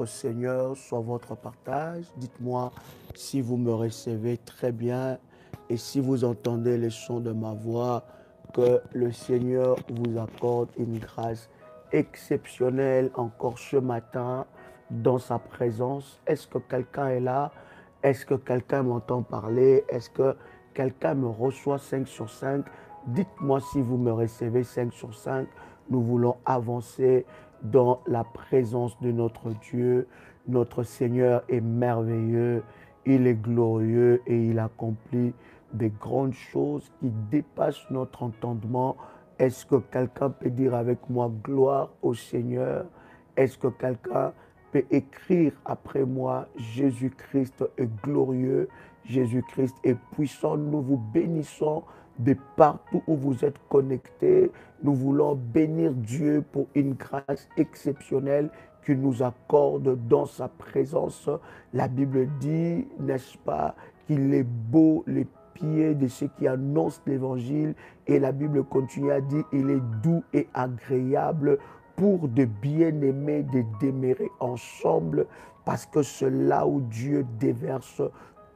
Seigneur soit votre partage. Dites-moi si vous me recevez très bien et si vous entendez les sons de ma voix, que le Seigneur vous accorde une grâce exceptionnelle encore ce matin dans sa présence. Est-ce que quelqu'un est là? Est-ce que quelqu'un m'entend parler? Est-ce que quelqu'un me reçoit 5 sur 5? Dites-moi si vous me recevez 5 sur 5. Nous voulons avancer dans la présence de notre Dieu. Notre Seigneur est merveilleux, il est glorieux et il accomplit des grandes choses qui dépassent notre entendement. Est-ce que quelqu'un peut dire avec moi gloire au Seigneur? Est-ce que quelqu'un peut écrire après moi Jésus-Christ est glorieux, Jésus-Christ est puissant? Nous vous bénissons de partout où vous êtes connectés. Nous voulons bénir Dieu pour une grâce exceptionnelle qu'il nous accorde dans sa présence. La Bible dit, n'est-ce pas, qu'il est beau les pieds de ceux qui annoncent l'évangile. Et la Bible continue à dire, il est doux et agréable pour de bien-aimés de demeurer ensemble, parce que c'est là où Dieu déverse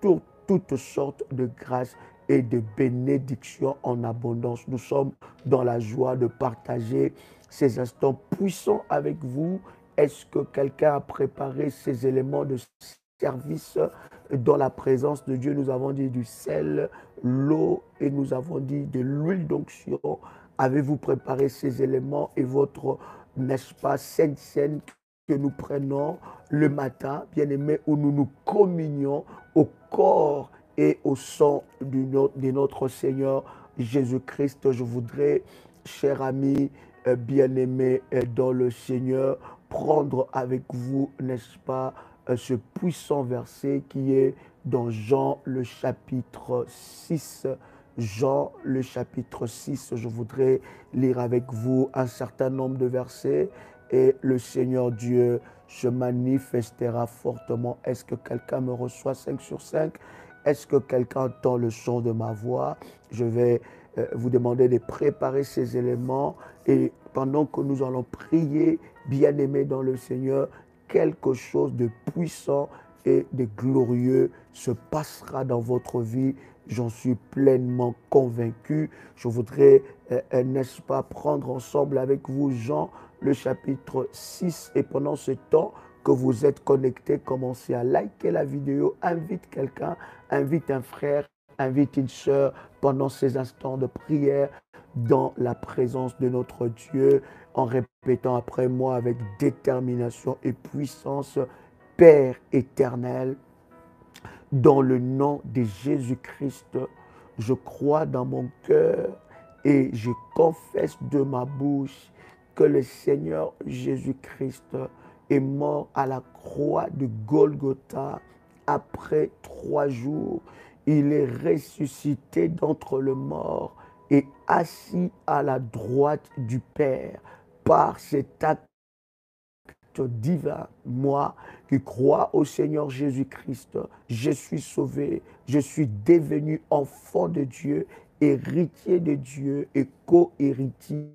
toutes sortes de grâces et de bénédictions en abondance. Nous sommes dans la joie de partager ces instants puissants avec vous. Est-ce que quelqu'un a préparé ces éléments de service dans la présence de Dieu? Nous avons dit du sel, l'eau et nous avons dit de l'huile d'onction. Avez-vous préparé ces éléments et votre, n'est-ce pas, sainte scène que nous prenons le matin, bien-aimé, où nous nous communions au corps et au sang de notre Seigneur Jésus-Christ? Je voudrais, cher ami, bien-aimé dans le Seigneur, prendre avec vous, n'est-ce pas, ce puissant verset qui est dans Jean le chapitre 6. Jean le chapitre 6, je voudrais lire avec vous un certain nombre de versets et le Seigneur Dieu se manifestera fortement. Est-ce que quelqu'un me reçoit 5 sur 5? Est-ce que quelqu'un entend le son de ma voix? Je vais vous demander de préparer ces éléments et pendant que nous allons prier, bien-aimés dans le Seigneur, quelque chose de puissant et de glorieux se passera dans votre vie. J'en suis pleinement convaincu. Je voudrais, n'est-ce pas, prendre ensemble avec vous Jean le chapitre 6 et pendant ce temps que vous êtes connectés, commencez à liker la vidéo, invite quelqu'un, invite un frère, invite une sœur pendant ces instants de prière dans la présence de notre Dieu, en répétant après moi avec détermination et puissance: Père éternel, dans le nom de Jésus-Christ, je crois dans mon cœur et je confesse de ma bouche que le Seigneur Jésus-Christ est mort à la croix de Golgotha. Après 3 jours, il est ressuscité d'entre les morts et assis à la droite du Père. Par cet acte divin, moi qui crois au Seigneur Jésus-Christ, je suis sauvé, je suis devenu enfant de Dieu, héritier de Dieu et co-héritier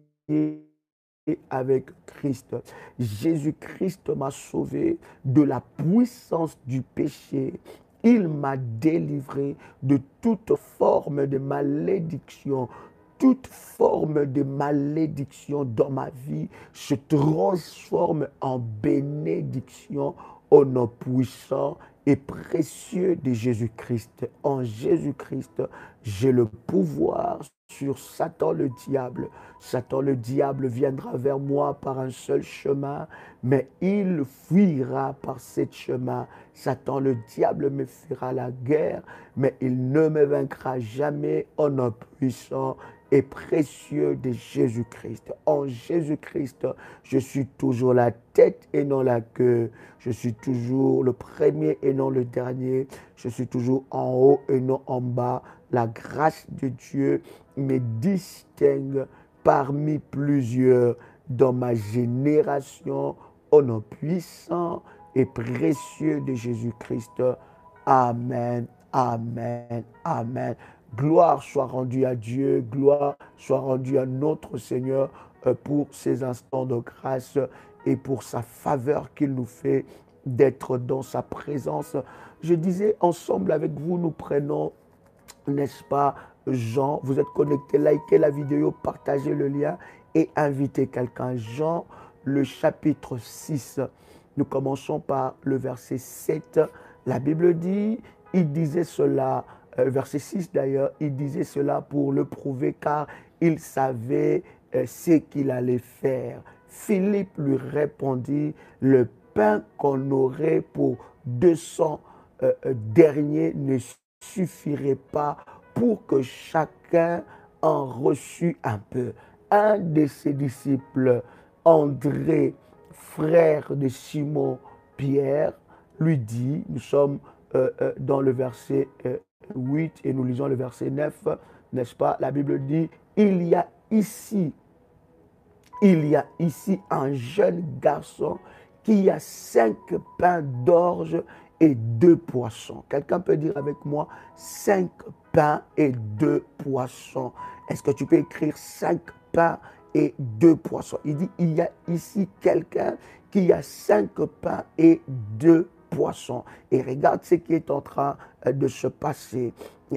avec Christ. Jésus-Christ m'a sauvé de la puissance du péché. Il m'a délivré de toute forme de malédiction. Toute forme de malédiction dans ma vie se transforme en bénédiction au nom puissant et précieux de Jésus-Christ. En Jésus-Christ, j'ai le pouvoir sur Satan le diable. Satan le diable viendra vers moi par un seul chemin, mais il fuira par ce chemin. Satan le diable me fera la guerre, mais il ne me vaincra jamais au nom puissant et précieux de Jésus-Christ. En Jésus-Christ, je suis toujours la tête et non la queue. Je suis toujours le premier et non le dernier. Je suis toujours en haut et non en bas. La grâce de Dieu me distingue parmi plusieurs dans ma génération au nom puissant et précieux de Jésus-Christ. Amen, amen, amen. Gloire soit rendue à Dieu, gloire soit rendue à notre Seigneur pour ces instants de grâce et pour sa faveur qu'il nous fait d'être dans sa présence. Je disais, ensemble avec vous, nous prenons, n'est-ce pas, Jean, vous êtes connectés, likez la vidéo, partagez le lien et invitez quelqu'un. Jean, le chapitre 6, nous commençons par le verset 7. La Bible dit, il disait cela, verset 6 d'ailleurs, il disait cela pour le prouver car il savait ce qu'il allait faire. Philippe lui répondit, le pain qu'on aurait pour 200 derniers ne suffirait pas pour que chacun en reçût un peu. Un de ses disciples, André, frère de Simon Pierre, lui dit, nous sommes dans le verset 8 et nous lisons le verset 9, n'est-ce pas? La Bible dit, il y a ici un jeune garçon qui a 5 pains d'orge et 2 poissons. Quelqu'un peut dire avec moi 5 pains et 2 poissons. Est-ce que tu peux écrire 5 pains et 2 poissons? Il dit, il y a ici quelqu'un qui a 5 pains et 2 poissons. Et regarde ce qui est en train de se passer.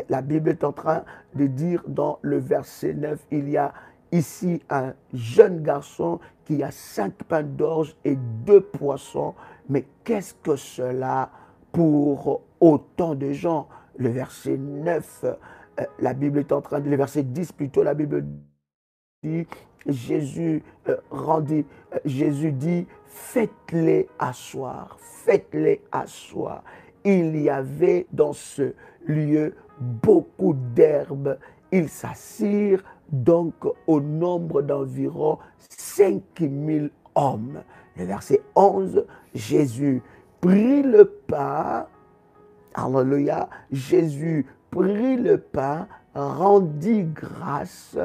La Bible est en train de dire dans le verset 9, il y a ici un jeune garçon qui a 5 pains d'orge et 2 poissons. Mais qu'est-ce que cela pour autant de gens? Le verset 9, la Bible est en train de... Le verset 10 plutôt, la Bible dit, Jésus dit, faites-les asseoir, faites-les asseoir. Il y avait dans ce lieu beaucoup d'herbes. Ils s'assirent donc au nombre d'environ 5000 hommes. Le verset 11, Jésus prit le pain, alléluia, Jésus prit le pain, rendit grâce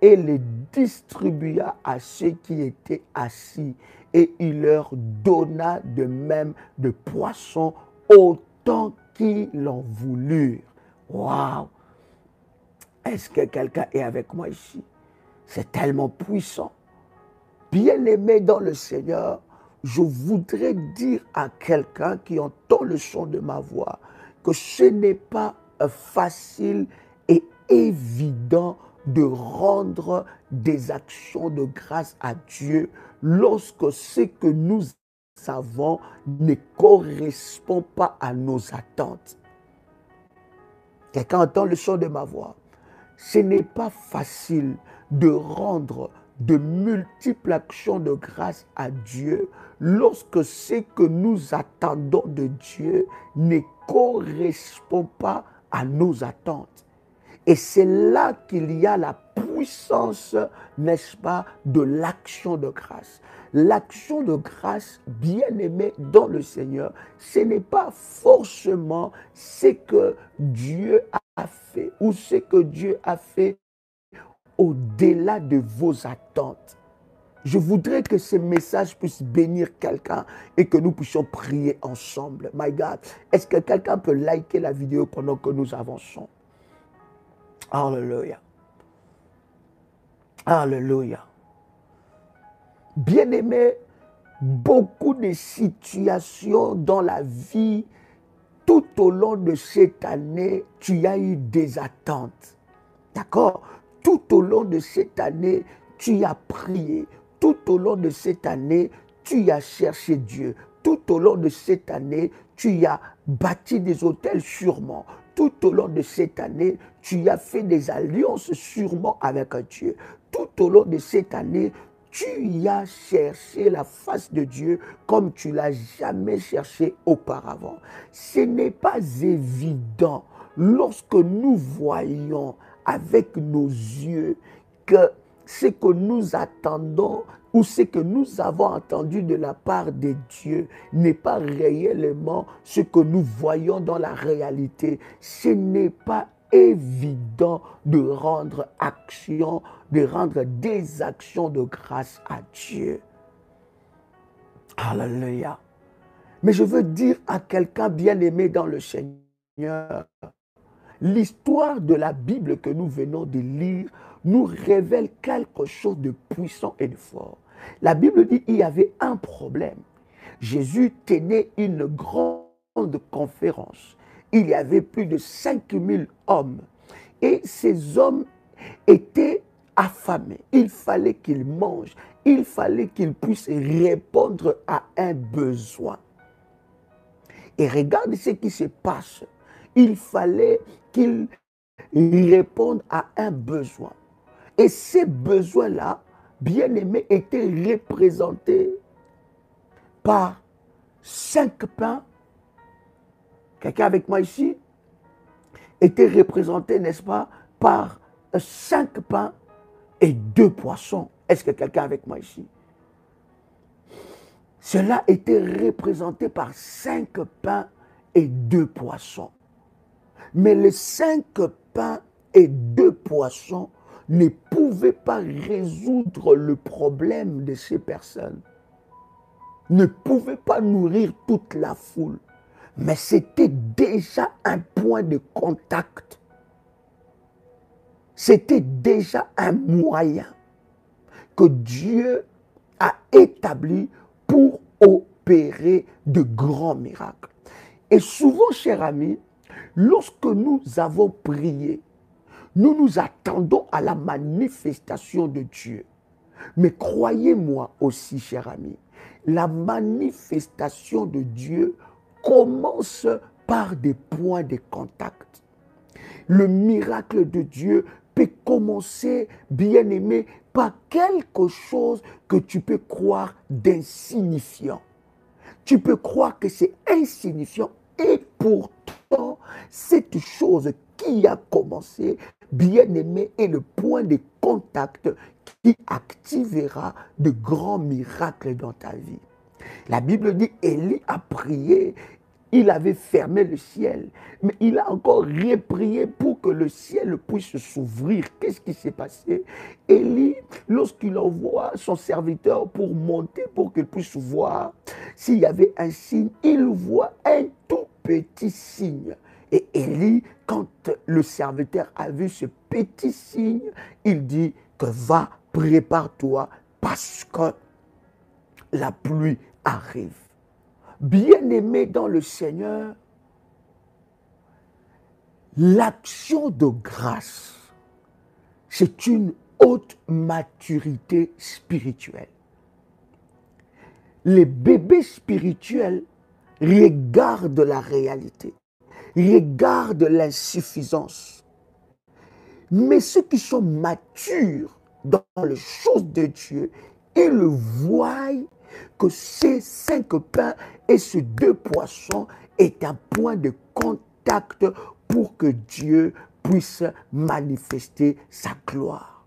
et les distribua à ceux qui étaient assis. Et il leur donna de même de poissons autant qu'ils en voulurent. Waouh! Est-ce que quelqu'un est avec moi ici? C'est tellement puissant. Bien-aimé dans le Seigneur, je voudrais dire à quelqu'un qui entend le son de ma voix que ce n'est pas facile et évident de rendre des actions de grâce à Dieu lorsque ce que nous avons ne correspond pas à nos attentes. Quelqu'un entend le son de ma voix. Ce n'est pas facile de rendre de multiples actions de grâce à Dieu lorsque ce que nous attendons de Dieu ne correspond pas à nos attentes. Et c'est là qu'il y a la puissance, n'est-ce pas, de l'action de grâce. L'action de grâce, bien-aimé dans le Seigneur, ce n'est pas forcément ce que Dieu a fait ou ce que Dieu a fait au-delà de vos attentes. Je voudrais que ce message puisse bénir quelqu'un et que nous puissions prier ensemble. My God, est-ce que quelqu'un peut liker la vidéo pendant que nous avançons? Alléluia. Alléluia. Bien-aimé, beaucoup de situations dans la vie, tout au long de cette année, tu as eu des attentes. D'accord? Tout au long de cette année, tu as prié. Tout au long de cette année, tu as cherché Dieu. Tout au long de cette année, tu as bâti des hôtels sûrement. Tout au long de cette année, tu as fait des alliances sûrement avec Dieu. Tout au long de cette année, tu as cherché la face de Dieu comme tu ne l'as jamais cherché auparavant. Ce n'est pas évident lorsque nous voyons avec nos yeux que ce que nous attendons ou ce que nous avons entendu de la part de Dieu n'est pas réellement ce que nous voyons dans la réalité. Ce n'est pas évident de rendre des actions de grâce à Dieu. Alléluia. Mais je veux dire à quelqu'un bien-aimé dans le Seigneur, l'histoire de la Bible que nous venons de lire nous révèle quelque chose de puissant et de fort. La Bible dit qu'il y avait un problème. Jésus tenait une grande conférence. Il y avait plus de 5000 hommes. Et ces hommes étaient affamés. Il fallait qu'ils mangent. Il fallait qu'ils puissent répondre à un besoin. Et regarde ce qui se passe. Il fallait qu'ils répondent à un besoin. Et ces besoins-là, bien aimés, étaient représentés par 5 pains. Quelqu'un avec moi ici? Était représenté, n'est-ce pas, par 5 pains et 2 poissons. Est-ce que quelqu'un avec moi ici? Cela était représenté par 5 pains et 2 poissons. Mais les 5 pains et 2 poissons ne pouvaient pas résoudre le problème de ces personnes. Ne pouvaient pas nourrir toute la foule. Mais c'était déjà un point de contact. C'était déjà un moyen que Dieu a établi pour opérer de grands miracles. Et souvent, chers amis, lorsque nous avons prié, nous nous attendons à la manifestation de Dieu. Mais croyez-moi aussi, chers amis, la manifestation de Dieu commence par des points de contact. Le miracle de Dieu peut commencer, bien aimé, par quelque chose que tu peux croire d'insignifiant. Tu peux croire que c'est insignifiant et pourtant, cette chose qui a commencé, bien aimé, est le point de contact qui activera de grands miracles dans ta vie. La Bible dit, Élie a prié, il avait fermé le ciel, mais il a encore reprié pour que le ciel puisse s'ouvrir. Qu'est-ce qui s'est passé? Élie, lorsqu'il envoie son serviteur pour monter, pour qu'il puisse voir s'il y avait un signe, il voit un tout petit signe. Et Élie, quand le serviteur a vu ce petit signe, il dit que va, prépare-toi parce que la pluie arrive. Bien-aimé dans le Seigneur, l'action de grâce, c'est une haute maturité spirituelle. Les bébés spirituels regardent la réalité, regardent l'insuffisance. Mais ceux qui sont matures dans les choses de Dieu, ils voient que ces 5 pains et ces 2 poissons est un point de contact pour que Dieu puisse manifester sa gloire.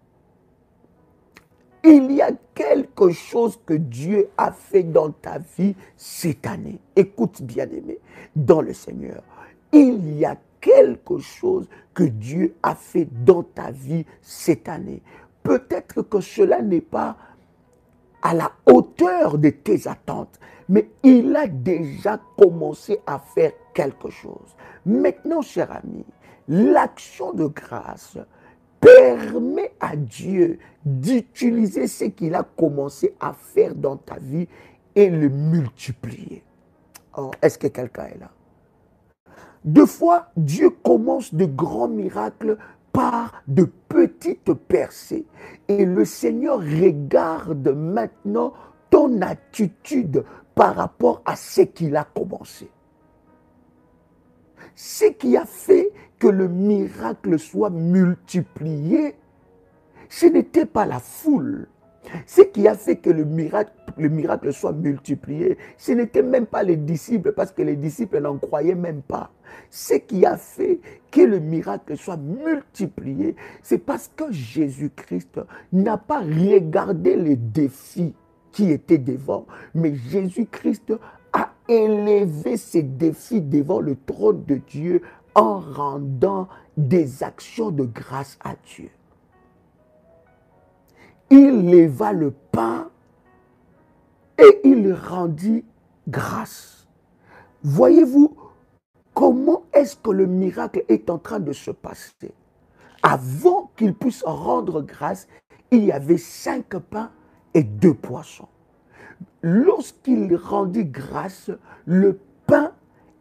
Il y a quelque chose que Dieu a fait dans ta vie cette année. Écoute bien aimé, dans le Seigneur. Il y a quelque chose que Dieu a fait dans ta vie cette année. Peut-être que cela n'est pas à la hauteur de tes attentes, mais il a déjà commencé à faire quelque chose. Maintenant, cher ami, l'action de grâce permet à Dieu d'utiliser ce qu'il a commencé à faire dans ta vie et le multiplier. Oh, est-ce que quelqu'un est là? Deux fois, Dieu commence de grands miracles par de petites percées. Et le Seigneur regarde maintenant ton attitude par rapport à ce qu'il a commencé. Ce qui a fait que le miracle soit multiplié, ce n'était pas la foule. Ce qui a fait que le miracle soit multiplié, ce n'était même pas les disciples, parce que les disciples n'en croyaient même pas. Ce qui a fait que le miracle soit multiplié, c'est parce que Jésus-Christ n'a pas regardé les défis qui étaient devant, mais Jésus-Christ a élevé ces défis devant le trône de Dieu en rendant des actions de grâce à Dieu. Il leva le pain et il rendit grâce. Voyez-vous comment est-ce que le miracle est en train de se passer? Avant qu'il puisse rendre grâce, il y avait 5 pains et 2 poissons. lorsqu'il rendit grâce, le pain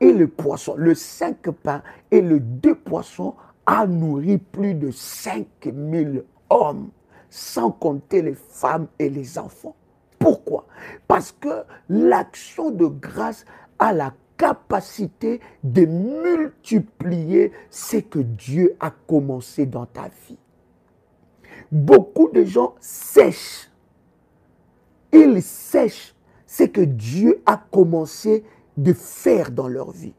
et le poisson, le 5 pains et le 2 poissons, a nourri plus de 5000 hommes, sans compter les femmes et les enfants. Pourquoi? Parce que l'action de grâce a la capacité de multiplier ce que Dieu a commencé dans ta vie. Beaucoup de gens sèchent. Ils sèchent ce que Dieu a commencé de faire dans leur vie.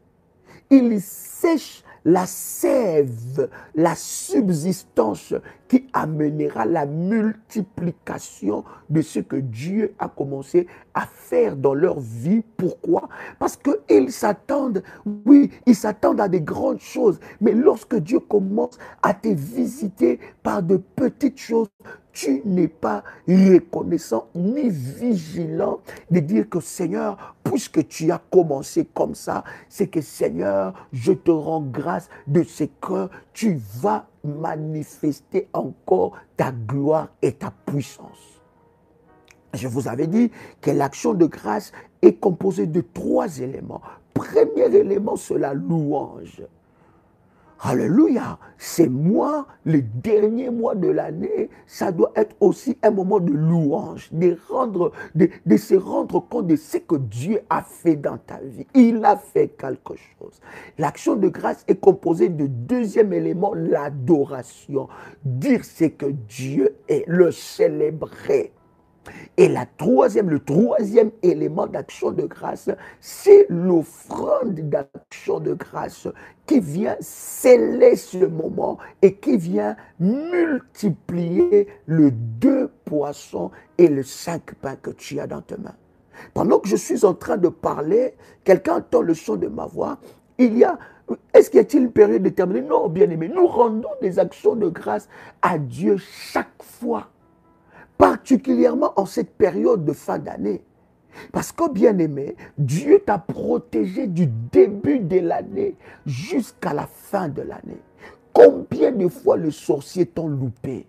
Ils sèchent la sève, la subsistance qui amènera la multiplication de ce que Dieu a commencé à faire dans leur vie. Pourquoi? Parce qu'ils s'attendent, oui, ils s'attendent à des grandes choses. Mais lorsque Dieu commence à te visiter par de petites choses, tu n'es pas reconnaissant ni vigilant de dire que Seigneur, puisque tu as commencé comme ça, c'est que Seigneur, je te rends grâce de ce que tu vas manifester encore ta gloire et ta puissance. Je vous avais dit que l'action de grâce est composée de 3 éléments. Premier élément, c'est la louange. Alléluia, ces mois, le dernier mois de l'année, ça doit être aussi un moment de louange, de se rendre compte de ce que Dieu a fait dans ta vie. Il a fait quelque chose. L'action de grâce est composée de 2e élément, l'adoration. Dire ce que Dieu est, le célébrer. Et le 3e élément d'action de grâce, c'est l'offrande d'action de grâce qui vient sceller ce moment et qui vient multiplier le 2 poissons et le 5 pains que tu as dans tes mains. Pendant que je suis en train de parler, quelqu'un entend le son de ma voix, est-ce qu'il y a-t-il une période déterminée? Non, bien aimé, nous rendons des actions de grâce à Dieu chaque fois. Particulièrement en cette période de fin d'année. Parce que, bien aimé, Dieu t'a protégé du début de l'année jusqu'à la fin de l'année. Combien de fois le sorcier t'a loupé?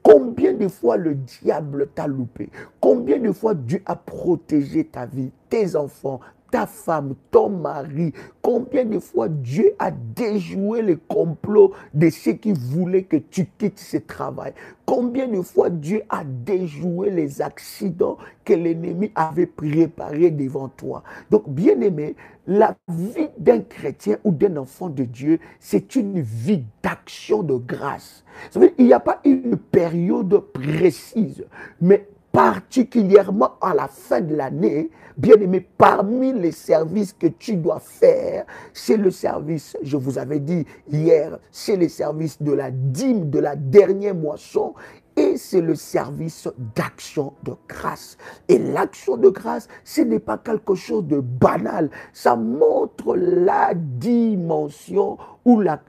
Combien de fois le diable t'a loupé? Combien de fois Dieu a protégé ta vie, tes enfants, ta femme, ton mari? Combien de fois Dieu a déjoué le complot de ceux qui voulaient que tu quittes ce travail? Combien de fois Dieu a déjoué les accidents que l'ennemi avait préparés devant toi? Donc, bien aimé, la vie d'un chrétien ou d'un enfant de Dieu, c'est une vie d'action de grâce. Ça veut dire, il n'y a pas une période précise, mais particulièrement à la fin de l'année, bien aimé, parmi les services que tu dois faire, c'est le service, je vous avais dit hier, c'est le service de la dîme de la dernière moisson et c'est le service d'action de grâce. Et l'action de grâce, ce n'est pas quelque chose de banal. Ça montre la dimension ou la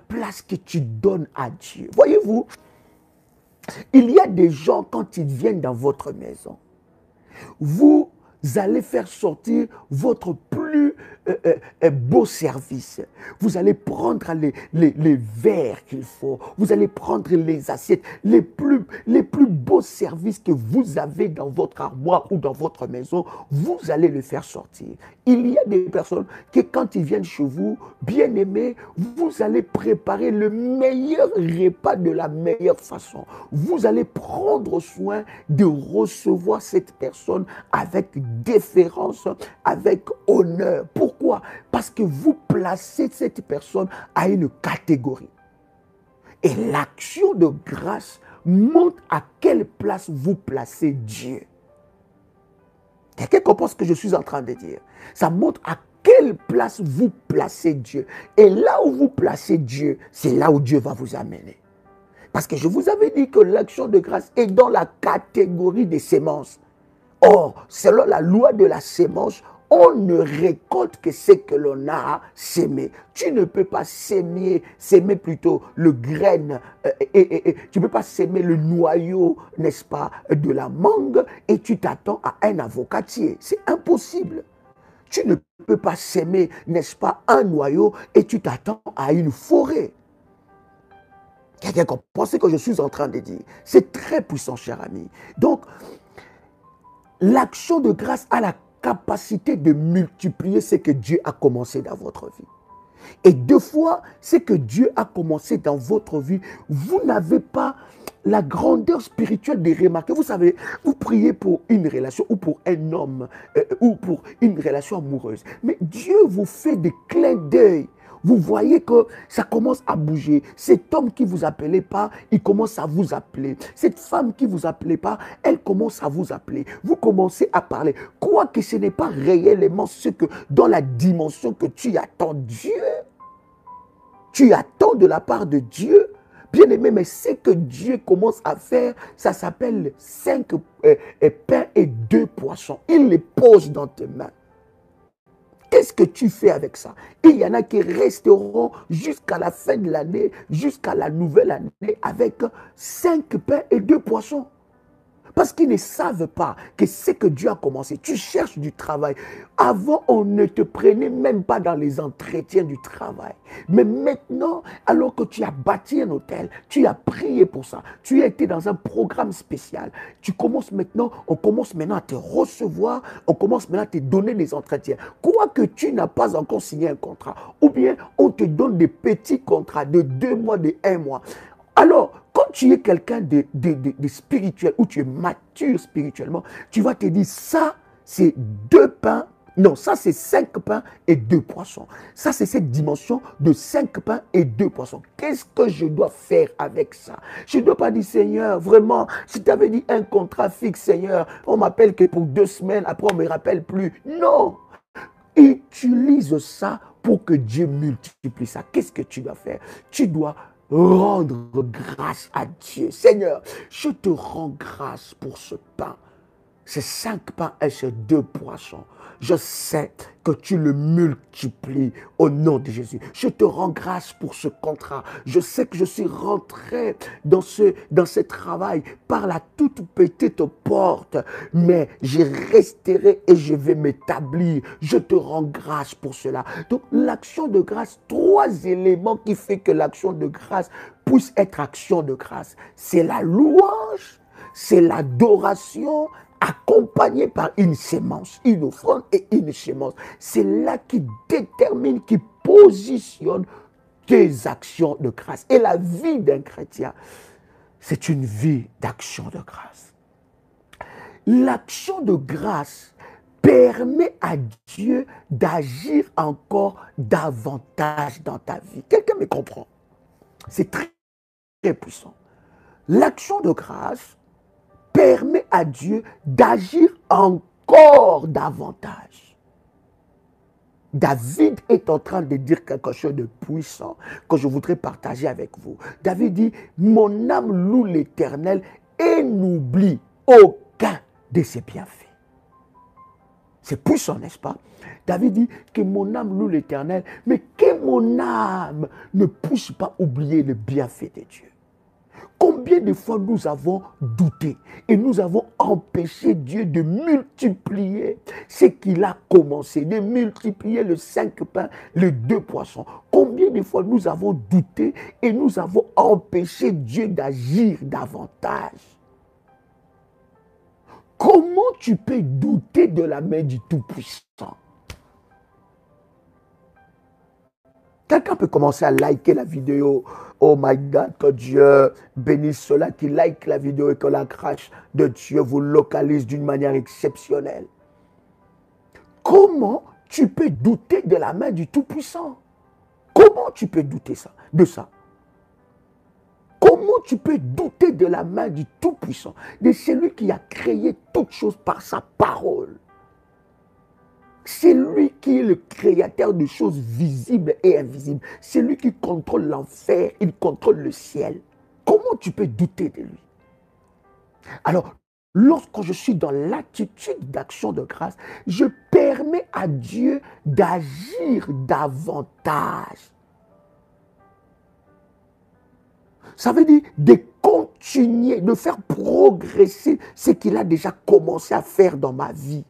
place que tu donnes à Dieu. Voyez-vous, il y a des gens, quand ils viennent dans votre maison, vous allez faire sortir votre plus beau service. Vous allez prendre les verres qu'il faut. Vous allez prendre les assiettes, les plus beaux services que vous avez dans votre armoire ou dans votre maison. Vous allez le faire sortir. Il y a des personnes qui, quand ils viennent chez vous, bien aimés, vous allez préparer le meilleur repas de la meilleure façon. Vous allez prendre soin de recevoir cette personne avec déférence, avec honneur. Pourquoi? Parce que vous placez cette personne à une catégorie. Et l'action de grâce montre à quelle place vous placez Dieu. Quelqu'un comprend ce que je suis en train de dire? Ça montre à quelle place vous placez Dieu. Et là où vous placez Dieu, c'est là où Dieu va vous amener. Parce que je vous avais dit que l'action de grâce est dans la catégorie des semences. Or, selon la loi de la sémence, on ne récolte que ce que l'on a sémé. Tu ne peux pas s'aimer plutôt le grain, tu ne peux pas s'aimer le noyau, n'est-ce pas, de la mangue et tu t'attends à un avocatier. C'est impossible. Tu ne peux pas s'aimer, n'est-ce pas, un noyau et tu t'attends à une forêt. Quelqu'un comprend ce que je suis en train de dire. C'est très puissant, cher ami. Donc, L'action de grâce a la capacité de multiplier ce que Dieu a commencé dans votre vie. Et deux fois, ce que Dieu a commencé dans votre vie, vous n'avez pas la grandeur spirituelle de remarquer. Vous savez, vous priez pour une relation ou pour un homme ou pour une relation amoureuse. Mais Dieu vous fait des clins d'œil. Vous voyez que ça commence à bouger. Cet homme qui ne vous appelait pas, il commence à vous appeler. Cette femme qui ne vous appelait pas, elle commence à vous appeler. Vous commencez à parler. Quoique ce n'est pas réellement ce que, dans la dimension que tu attends Dieu, tu attends de la part de Dieu. Bien aimé, mais ce que Dieu commence à faire, ça s'appelle 5 pains et 2 poissons. Il les pose dans tes mains. Qu'est-ce que tu fais avec ça? Il y en a qui resteront jusqu'à la fin de l'année, jusqu'à la nouvelle année, avec 5 pains et 2 poissons. Parce qu'ils ne savent pas que c'est que Dieu a commencé. Tu cherches du travail. Avant, on ne te prenait même pas dans les entretiens du travail. Mais maintenant, alors que tu as bâti un hôtel, tu as prié pour ça, tu as été dans un programme spécial, on commence maintenant à te recevoir, on commence maintenant à te donner des entretiens. Quoique tu n'as pas encore signé un contrat, ou bien on te donne des petits contrats de 2 mois, de 1 mois. Alors, quand tu es quelqu'un de spirituel, ou tu es mature spirituellement, tu vas te dire, ça, c'est 2 pains, non, ça, c'est 5 pains et 2 poissons. Ça, c'est cette dimension de 5 pains et 2 poissons. Qu'est-ce que je dois faire avec ça? Je ne dois pas dire, Seigneur, vraiment, si tu avais dit un contrat fixe, Seigneur, on m'appelle que pour 2 semaines, après on ne me rappelle plus. Non! Utilise ça pour que Dieu multiplie ça. Qu'est-ce que tu dois faire? Tu dois rendre grâce à Dieu. Seigneur, je te rends grâce pour ce pain, ces 5 pains et ces 2 poissons. Je sais que tu le multiplies au nom de Jésus. Je te rends grâce pour ce contrat. Je sais que je suis rentré dans ce travail par la toute petite porte, mais je resterai et je vais m'établir. Je te rends grâce pour cela. Donc l'action de grâce, 3 éléments qui font que l'action de grâce puisse être action de grâce. C'est la louange, c'est l'adoration, accompagné par une sémence, une offrande et une sémence. C'est là qui détermine, qui positionne tes actions de grâce. Et la vie d'un chrétien, c'est une vie d'action de grâce. L'action de grâce permet à Dieu d'agir encore davantage dans ta vie. Quelqu'un me comprend? C'est très, très puissant. L'action de grâce permet à Dieu d'agir encore davantage. David est en train de dire quelque chose de puissant que je voudrais partager avec vous. David dit, mon âme loue l'Éternel et n'oublie aucun de ses bienfaits. C'est puissant, n'est-ce pas? David dit que mon âme loue l'Éternel, mais que mon âme ne puisse pas oublier le bienfait de Dieu. Combien de fois nous avons douté et nous avons empêché Dieu de multiplier ce qu'il a commencé, de multiplier le 5 pains, les 2 poissons. Combien de fois nous avons douté et nous avons empêché Dieu d'agir davantage? Comment tu peux douter de la main du Tout-Puissant? Quelqu'un peut commencer à liker la vidéo. Oh my God, que Dieu bénisse ceux-là qui like la vidéo et que la grâce de Dieu vous localise d'une manière exceptionnelle. Comment tu peux douter de la main du Tout-Puissant? Comment tu peux douter de ça? Comment tu peux douter de la main du Tout-Puissant, de celui qui a créé toutes choses par sa parole? C'est lui qui est le créateur de choses visibles et invisibles. C'est lui qui contrôle l'enfer, il contrôle le ciel. Comment tu peux douter de lui? Alors, lorsque je suis dans l'attitude d'action de grâce, je permets à Dieu d'agir davantage. Ça veut dire de continuer, de faire progresser ce qu'il a déjà commencé à faire dans ma vie.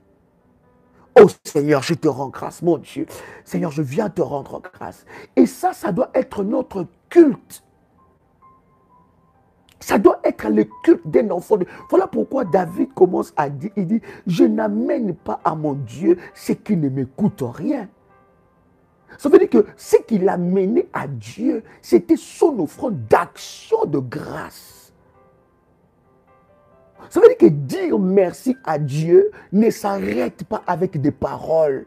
Oh Seigneur, je te rends grâce, mon Dieu. Seigneur, je viens te rendre grâce. Et ça doit être notre culte. Ça doit être le culte d'un enfant. Voilà pourquoi David commence à dire, il dit, je n'amène pas à mon Dieu ce qui ne m'écoute rien. Ça veut dire que ce qu'il a mené à Dieu, c'était son offrande d'action de grâce. Ça veut dire que dire merci à Dieu ne s'arrête pas avec des paroles.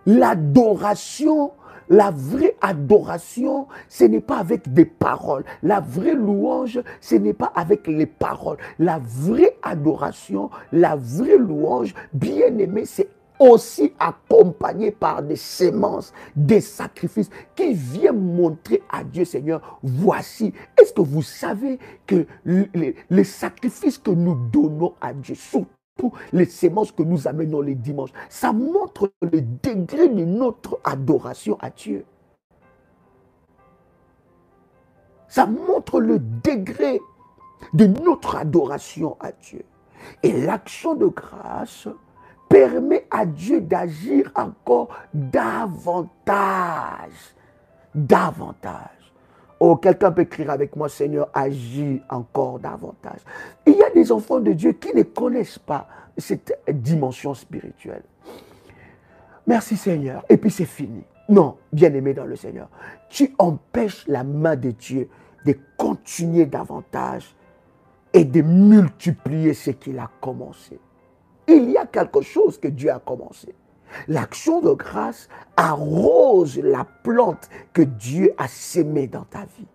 L'adoration, la vraie adoration, ce n'est pas avec des paroles. La vraie louange, ce n'est pas avec les paroles. La vraie adoration, la vraie louange, bien aimé, c'est aussi accompagné par des semences, des sacrifices qui viennent montrer à Dieu, Seigneur, voici. Est-ce que vous savez que les sacrifices que nous donnons à Dieu, surtout les semences que nous amenons les dimanches, ça montre le degré de notre adoration à Dieu. Ça montre le degré de notre adoration à Dieu. Et l'action de grâce permet à Dieu d'agir encore davantage. Davantage. Oh, quelqu'un peut écrire avec moi, Seigneur, agis encore davantage. Il y a des enfants de Dieu qui ne connaissent pas cette dimension spirituelle. Merci Seigneur. Et puis c'est fini. Non, bien-aimé dans le Seigneur, tu empêches la main de Dieu de continuer davantage et de multiplier ce qu'il a commencé. Il y a quelque chose que Dieu a commencé. L'action de grâce arrose la plante que Dieu a sémée dans ta vie.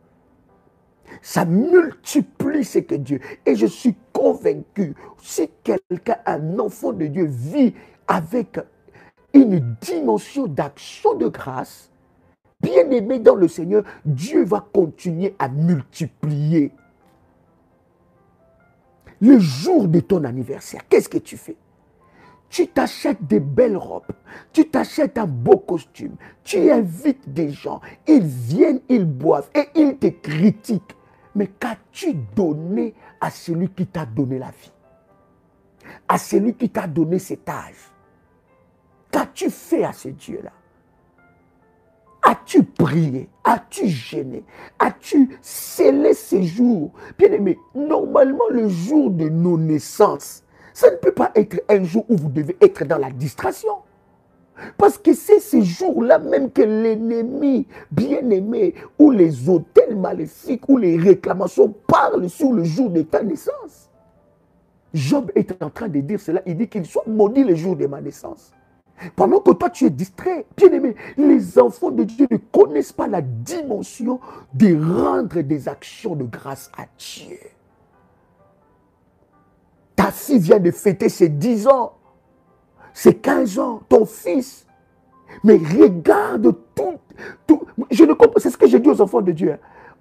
Ça multiplie ce que Dieu... Et je suis convaincu, si quelqu'un, un enfant de Dieu, vit avec une dimension d'action de grâce, bien aimé dans le Seigneur, Dieu va continuer à multiplier. Le jour de ton anniversaire, qu'est-ce que tu fais? Tu t'achètes des belles robes, tu t'achètes un beau costume, tu invites des gens, ils viennent, ils boivent et ils te critiquent. Mais qu'as-tu donné à celui qui t'a donné la vie? À celui qui t'a donné cet âge? Qu'as-tu fait à ce Dieu-là? As-tu prié? As-tu gêné? As-tu scellé ces jours? Bien aimé, normalement le jour de nos naissances, ça ne peut pas être un jour où vous devez être dans la distraction. Parce que c'est ces jours-là même que l'ennemi bien-aimé ou les autels maléfiques ou les réclamations parlent sur le jour de ta naissance. Job est en train de dire cela. Il dit qu'il soit maudit le jour de ma naissance. Pendant que toi tu es distrait, bien-aimé, les enfants de Dieu ne connaissent pas la dimension de rendre des actions de grâce à Dieu. Ta fille vient de fêter ses 10 ans, ses 15 ans, ton fils. Mais regarde tout. Je ne comprends, c'est ce que j'ai dit aux enfants de Dieu.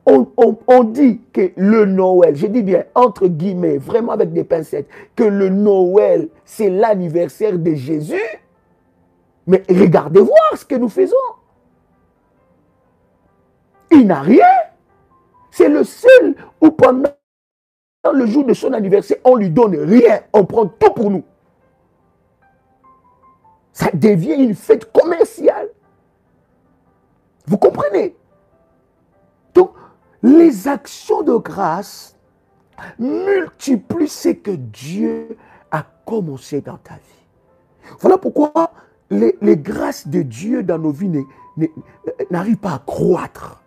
On dit que le Noël, je dis bien entre guillemets, vraiment avec des pincettes, que le Noël, c'est l'anniversaire de Jésus. Mais regardez voir ce que nous faisons. Il n'a rien. C'est le seul où pendant le jour de son anniversaire, on ne lui donne rien. On prend tout pour nous. Ça devient une fête commerciale. Vous comprenez? Donc, les actions de grâce multiplient ce que Dieu a commencé dans ta vie. Voilà pourquoi les grâces de Dieu dans nos vies n'arrivent pas à croître.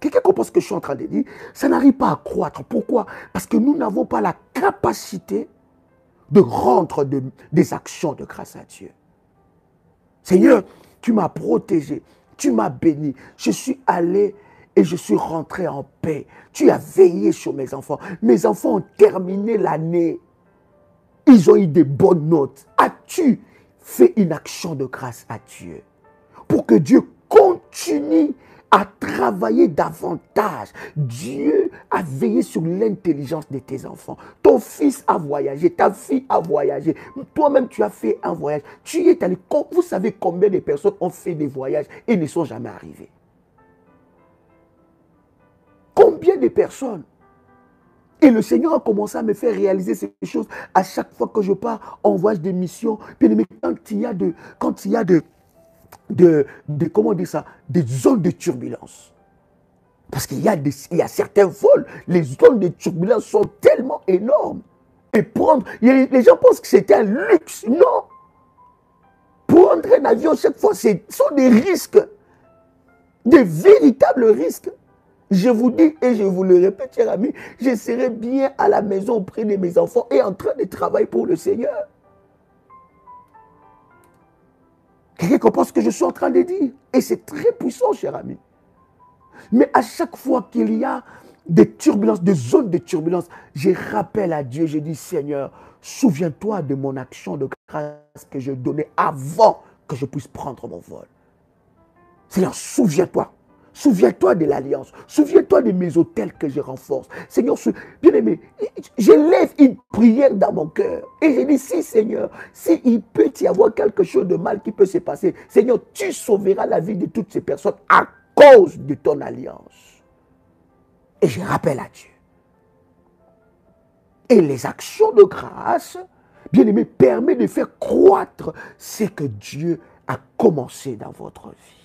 Quelqu'un comprend ce que je suis en train de dire? Ça n'arrive pas à croître. Pourquoi? Parce que nous n'avons pas la capacité de rendre des actions de grâce à Dieu. Seigneur, tu m'as protégé, tu m'as béni. Je suis allé et je suis rentré en paix. Tu as veillé sur mes enfants. Mes enfants ont terminé l'année. Ils ont eu des bonnes notes. As-tu fait une action de grâce à Dieu pour que Dieu continue à travailler davantage? Dieu a veillé sur l'intelligence de tes enfants. Ton fils a voyagé, ta fille a voyagé. Toi-même, tu as fait un voyage. Tu y es allé. Vous savez combien de personnes ont fait des voyages et ne sont jamais arrivées? Combien de personnes? Et le Seigneur a commencé à me faire réaliser ces choses à chaque fois que je pars en voyage de mission. Puis quand il y a comment dire ça, des zones de turbulence. Parce qu'il y a certains vols, les zones de turbulence sont tellement énormes. Et les gens pensent que c'est un luxe. Non. Prendre un avion chaque fois, ce sont des risques. Des véritables risques. Je vous dis et je vous le répète, chers amis, je serai bien à la maison auprès de mes enfants et en train de travailler pour le Seigneur. Quelqu'un comprend ce que je suis en train de dire. Et c'est très puissant, cher ami. Mais à chaque fois qu'il y a des turbulences, des zones de turbulence, je rappelle à Dieu, je dis, Seigneur, souviens-toi de mon action de grâce que je donnais avant que je puisse prendre mon vol. Seigneur, souviens-toi. Souviens-toi de l'alliance. Souviens-toi de mes autels que je renforce. Seigneur, bien-aimé, je lève une prière dans mon cœur. Et je dis, si Seigneur, s'il peut y avoir quelque chose de mal qui peut se passer, Seigneur, tu sauveras la vie de toutes ces personnes à cause de ton alliance. Et je rappelle à Dieu. Et les actions de grâce, bien-aimé, permettent de faire croître ce que Dieu a commencé dans votre vie.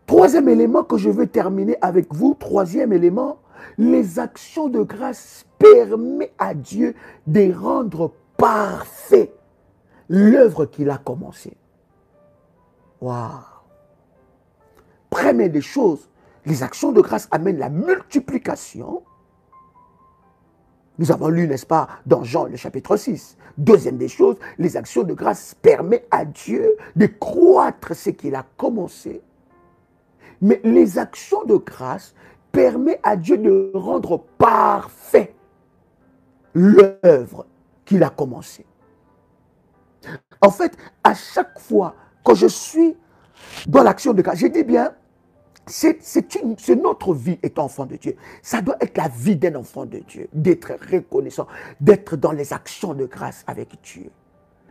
Troisième élément que je veux terminer avec vous, troisième élément, les actions de grâce permettent à Dieu de rendre parfait l'œuvre qu'il a commencée. Waouh! Première des choses, les actions de grâce amènent la multiplication. Nous avons lu, n'est-ce pas, dans Jean, le chapitre 6. Deuxième des choses, les actions de grâce permettent à Dieu de croître ce qu'il a commencé. Mais les actions de grâce permettent à Dieu de rendre parfait l'œuvre qu'il a commencée. En fait, à chaque fois que je suis dans l'action de grâce, je dis bien, c'est notre vie étant enfant de Dieu. Ça doit être la vie d'un enfant de Dieu, d'être reconnaissant, d'être dans les actions de grâce avec Dieu.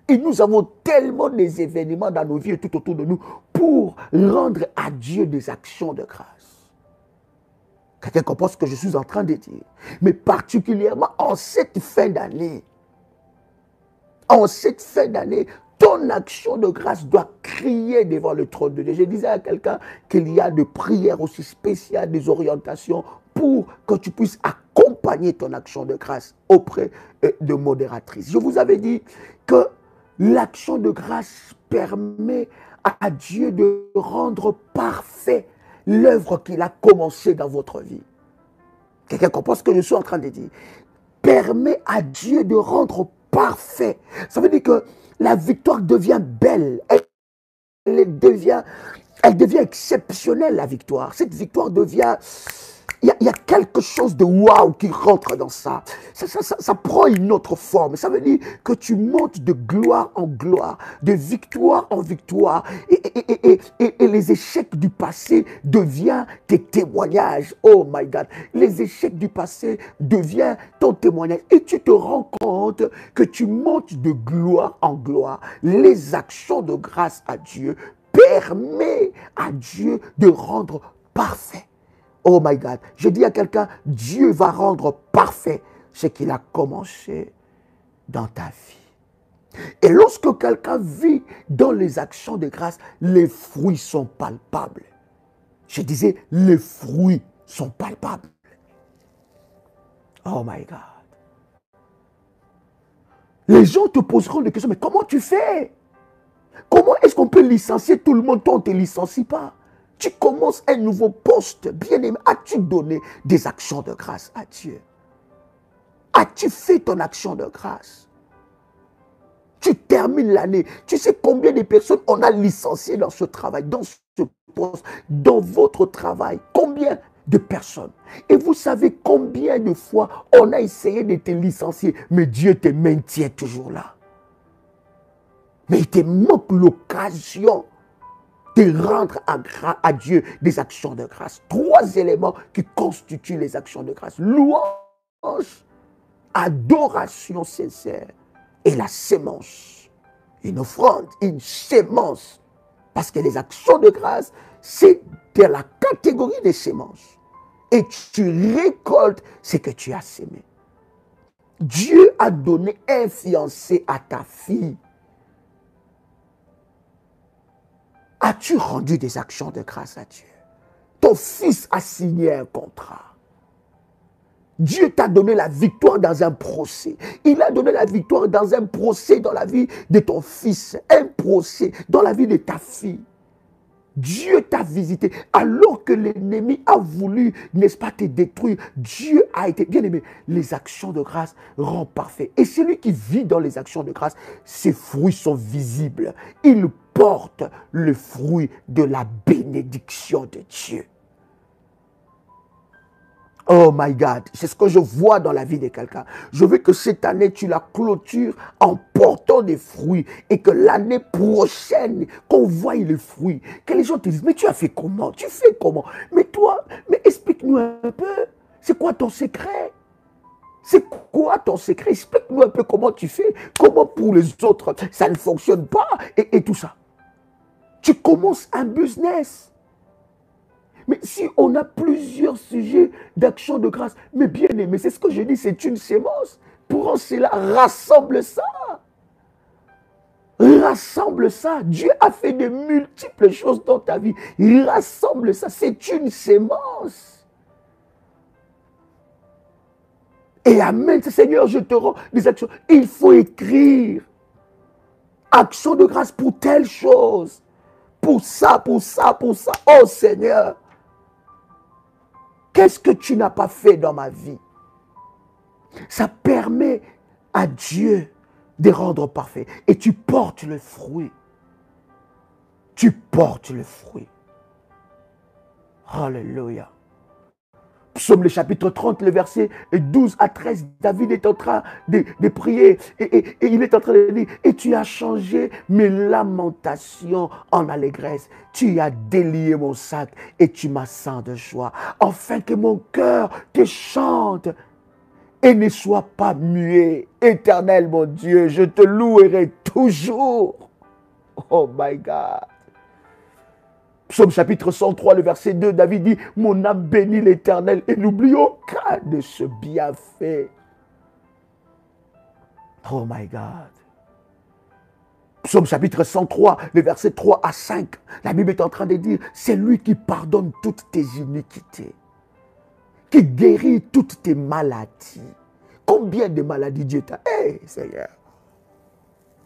Et nous avons tellement des événements dans nos vies et tout autour de nous pour rendre à Dieu des actions de grâce. Quelqu'un comprend ce que je suis en train de dire. Mais particulièrement en cette fin d'année, ton action de grâce doit crier devant le trône de Dieu. Je disais à quelqu'un qu'il y a des prières aussi spéciales, des orientations pour que tu puisses accompagner ton action de grâce auprès de modératrices. Je vous avais dit que l'action de grâce permet à Dieu de rendre parfait l'œuvre qu'il a commencée dans votre vie. Quelqu'un comprend ce que je suis en train de dire? Permet à Dieu de rendre parfait. Ça veut dire que la victoire devient belle. Elle devient exceptionnelle, la victoire. Cette victoire devient... Il y a quelque chose de waouh qui rentre dans ça. Ça prend une autre forme. Ça veut dire que tu montes de gloire en gloire, de victoire en victoire. Et les échecs du passé deviennent tes témoignages. Oh my God. Les échecs du passé deviennent ton témoignage. Et tu te rends compte que tu montes de gloire en gloire. Les actions de grâce à Dieu permettent à Dieu de rendre parfait. Oh my God, je dis à quelqu'un, Dieu va rendre parfait ce qu'il a commencé dans ta vie. Et lorsque quelqu'un vit dans les actions de grâce, les fruits sont palpables. Je disais, les fruits sont palpables. Oh my God. Les gens te poseront des questions, mais comment tu fais? Comment est-ce qu'on peut licencier tout le monde? Toi, on ne te licencie pas. Tu commences un nouveau poste, bien-aimé. As-tu donné des actions de grâce à Dieu? As-tu fait ton action de grâce? Tu termines l'année. Tu sais combien de personnes on a licenciées dans ce travail, dans ce poste, dans votre travail? Combien de personnes? Et vous savez combien de fois on a essayé de te licencier, mais Dieu te maintient toujours là. Mais il te manque l'occasion de rendre à Dieu des actions de grâce. 3 éléments qui constituent les actions de grâce. Louange, adoration sincère et la sémence. Une offrande, une sémence. Parce que les actions de grâce, c'est de la catégorie des sémences. Et tu récoltes ce que tu as sémé. Dieu a donné un fiancé à ta fille. À As-tu rendu des actions de grâce à Dieu? Ton fils a signé un contrat. Dieu t'a donné la victoire dans un procès. Il a donné la victoire dans un procès dans la vie de ton fils. Un procès dans la vie de ta fille. Dieu t'a visité. Alors que l'ennemi a voulu, n'est-ce pas, te détruire, Dieu a été, bien aimé, les actions de grâce rendent parfait. Et celui qui vit dans les actions de grâce, ses fruits sont visibles. Il porte le fruit de la bénédiction de Dieu. Oh my God, c'est ce que je vois dans la vie de quelqu'un. Je veux que cette année, tu la clôtures en portant des fruits et que l'année prochaine, qu'on voie les fruits, que les gens te disent, mais tu as fait comment? Tu fais comment? Mais toi, mais explique-nous un peu. C'est quoi ton secret? C'est quoi ton secret? Explique-nous un peu comment tu fais. Comment pour les autres, ça ne fonctionne pas et tout ça. Tu commences un business. Mais si on a plusieurs sujets d'action de grâce, mais bien aimé, c'est ce que je dis, c'est une sémence. Pour cela, rassemble ça. Rassemble ça. Dieu a fait de multiples choses dans ta vie. Rassemble ça. C'est une sémence. Et amen. Seigneur, je te rends des actions. Il faut écrire. Action de grâce pour telle chose. Pour ça, pour ça, pour ça. Oh Seigneur. Qu'est-ce que tu n'as pas fait dans ma vie? Ça permet à Dieu de rendre parfait. Et tu portes le fruit. Tu portes le fruit. Alléluia. Psaume le chapitre 30, le verset 12 à 13, David est en train de prier et il est en train de dire, et tu as changé mes lamentations en allégresse. Tu as délié mon sac et tu m'as sang de joie, afin que mon cœur te chante et ne soit pas muet. Éternel mon Dieu, je te louerai toujours. Oh my God. Psaume chapitre 103, le verset 2, David dit, mon âme bénit l'Éternel et n'oublie aucun de ce bienfait. Oh my God. Psaume chapitre 103, le verset 3 à 5, la Bible est en train de dire, c'est lui qui pardonne toutes tes iniquités, qui guérit toutes tes maladies. Combien de maladies Dieu t'a... Hey, Seigneur,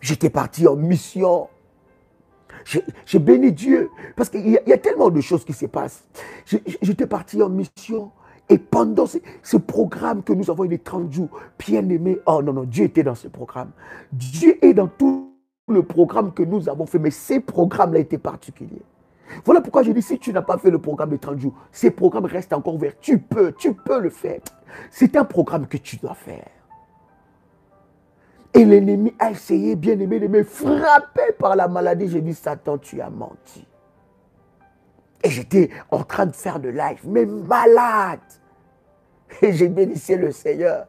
j'étais parti en mission. J'ai béni Dieu parce qu'il y a tellement de choses qui se passent. J'étais parti en mission et pendant ce programme que nous avons eu les 30 jours, bien aimé, oh non, non, Dieu était dans ce programme. Dieu est dans tout le programme que nous avons fait, mais ces programmes-là étaient particuliers. Voilà pourquoi je dis, si tu n'as pas fait le programme de 30 jours, ces programmes restent encore ouverts. Tu peux le faire. C'est un programme que tu dois faire. Et l'ennemi a essayé, bien aimé, de me frapper par la maladie. J'ai dit, Satan, tu as menti. Et j'étais en train de faire de live, mais malade. Et j'ai bénissé le Seigneur.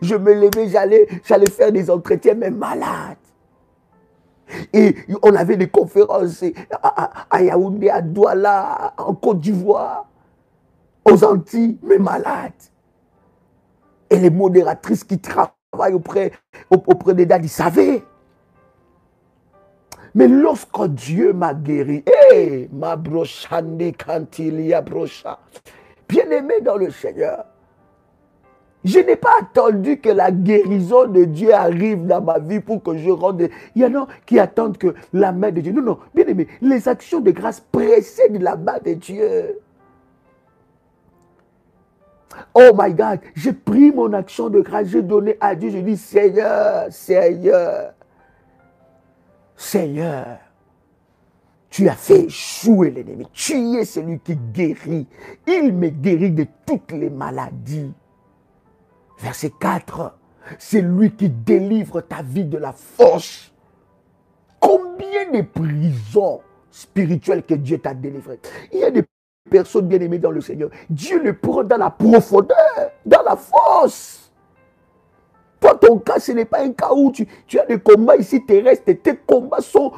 Je me levais, j'allais faire des entretiens, mais malade. Et on avait des conférences à Yaoundé, à Douala, en Côte d'Ivoire, aux Antilles, mais malade. Et les modératrices qui travaillent auprès des dames, ils savaient. Mais lorsque Dieu m'a guéri, ma brochande cantilia brocha, bien aimé dans le Seigneur, je n'ai pas attendu que la guérison de Dieu arrive dans ma vie pour que je rende. Il y en a qui attendent que la main de Dieu. Non, non, bien aimé, les actions de grâce précèdent la main de Dieu. Oh my God, j'ai pris mon action de grâce, j'ai donné à Dieu, je dis Seigneur, Seigneur, Seigneur, tu as fait échouer l'ennemi, tu es celui qui guérit, il me guérit de toutes les maladies. Verset 4, c'est lui qui délivre ta vie de la force. Combien de prisons spirituelles que Dieu t'a délivrées? Il y a des personnes bien aimées dans le Seigneur. Dieu le prend dans la profondeur, dans la force. Toi, ton cas, ce n'est pas un cas où tu as des combats ici terrestres. Tes combats sont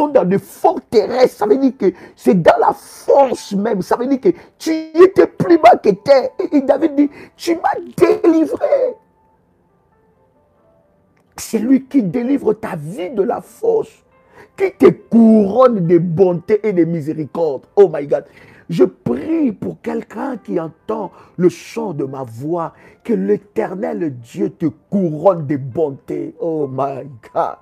dans des forts terrestres. Ça veut dire que c'est dans la force même. Ça veut dire que tu étais plus bas que terre. Et David dit, tu m'as délivré. C'est lui qui délivre ta vie de la force. qui te couronne de bonté et de miséricorde. Oh my God. Je prie pour quelqu'un qui entend le chant de ma voix, que l'Éternel Dieu te couronne de bonté. Oh my God.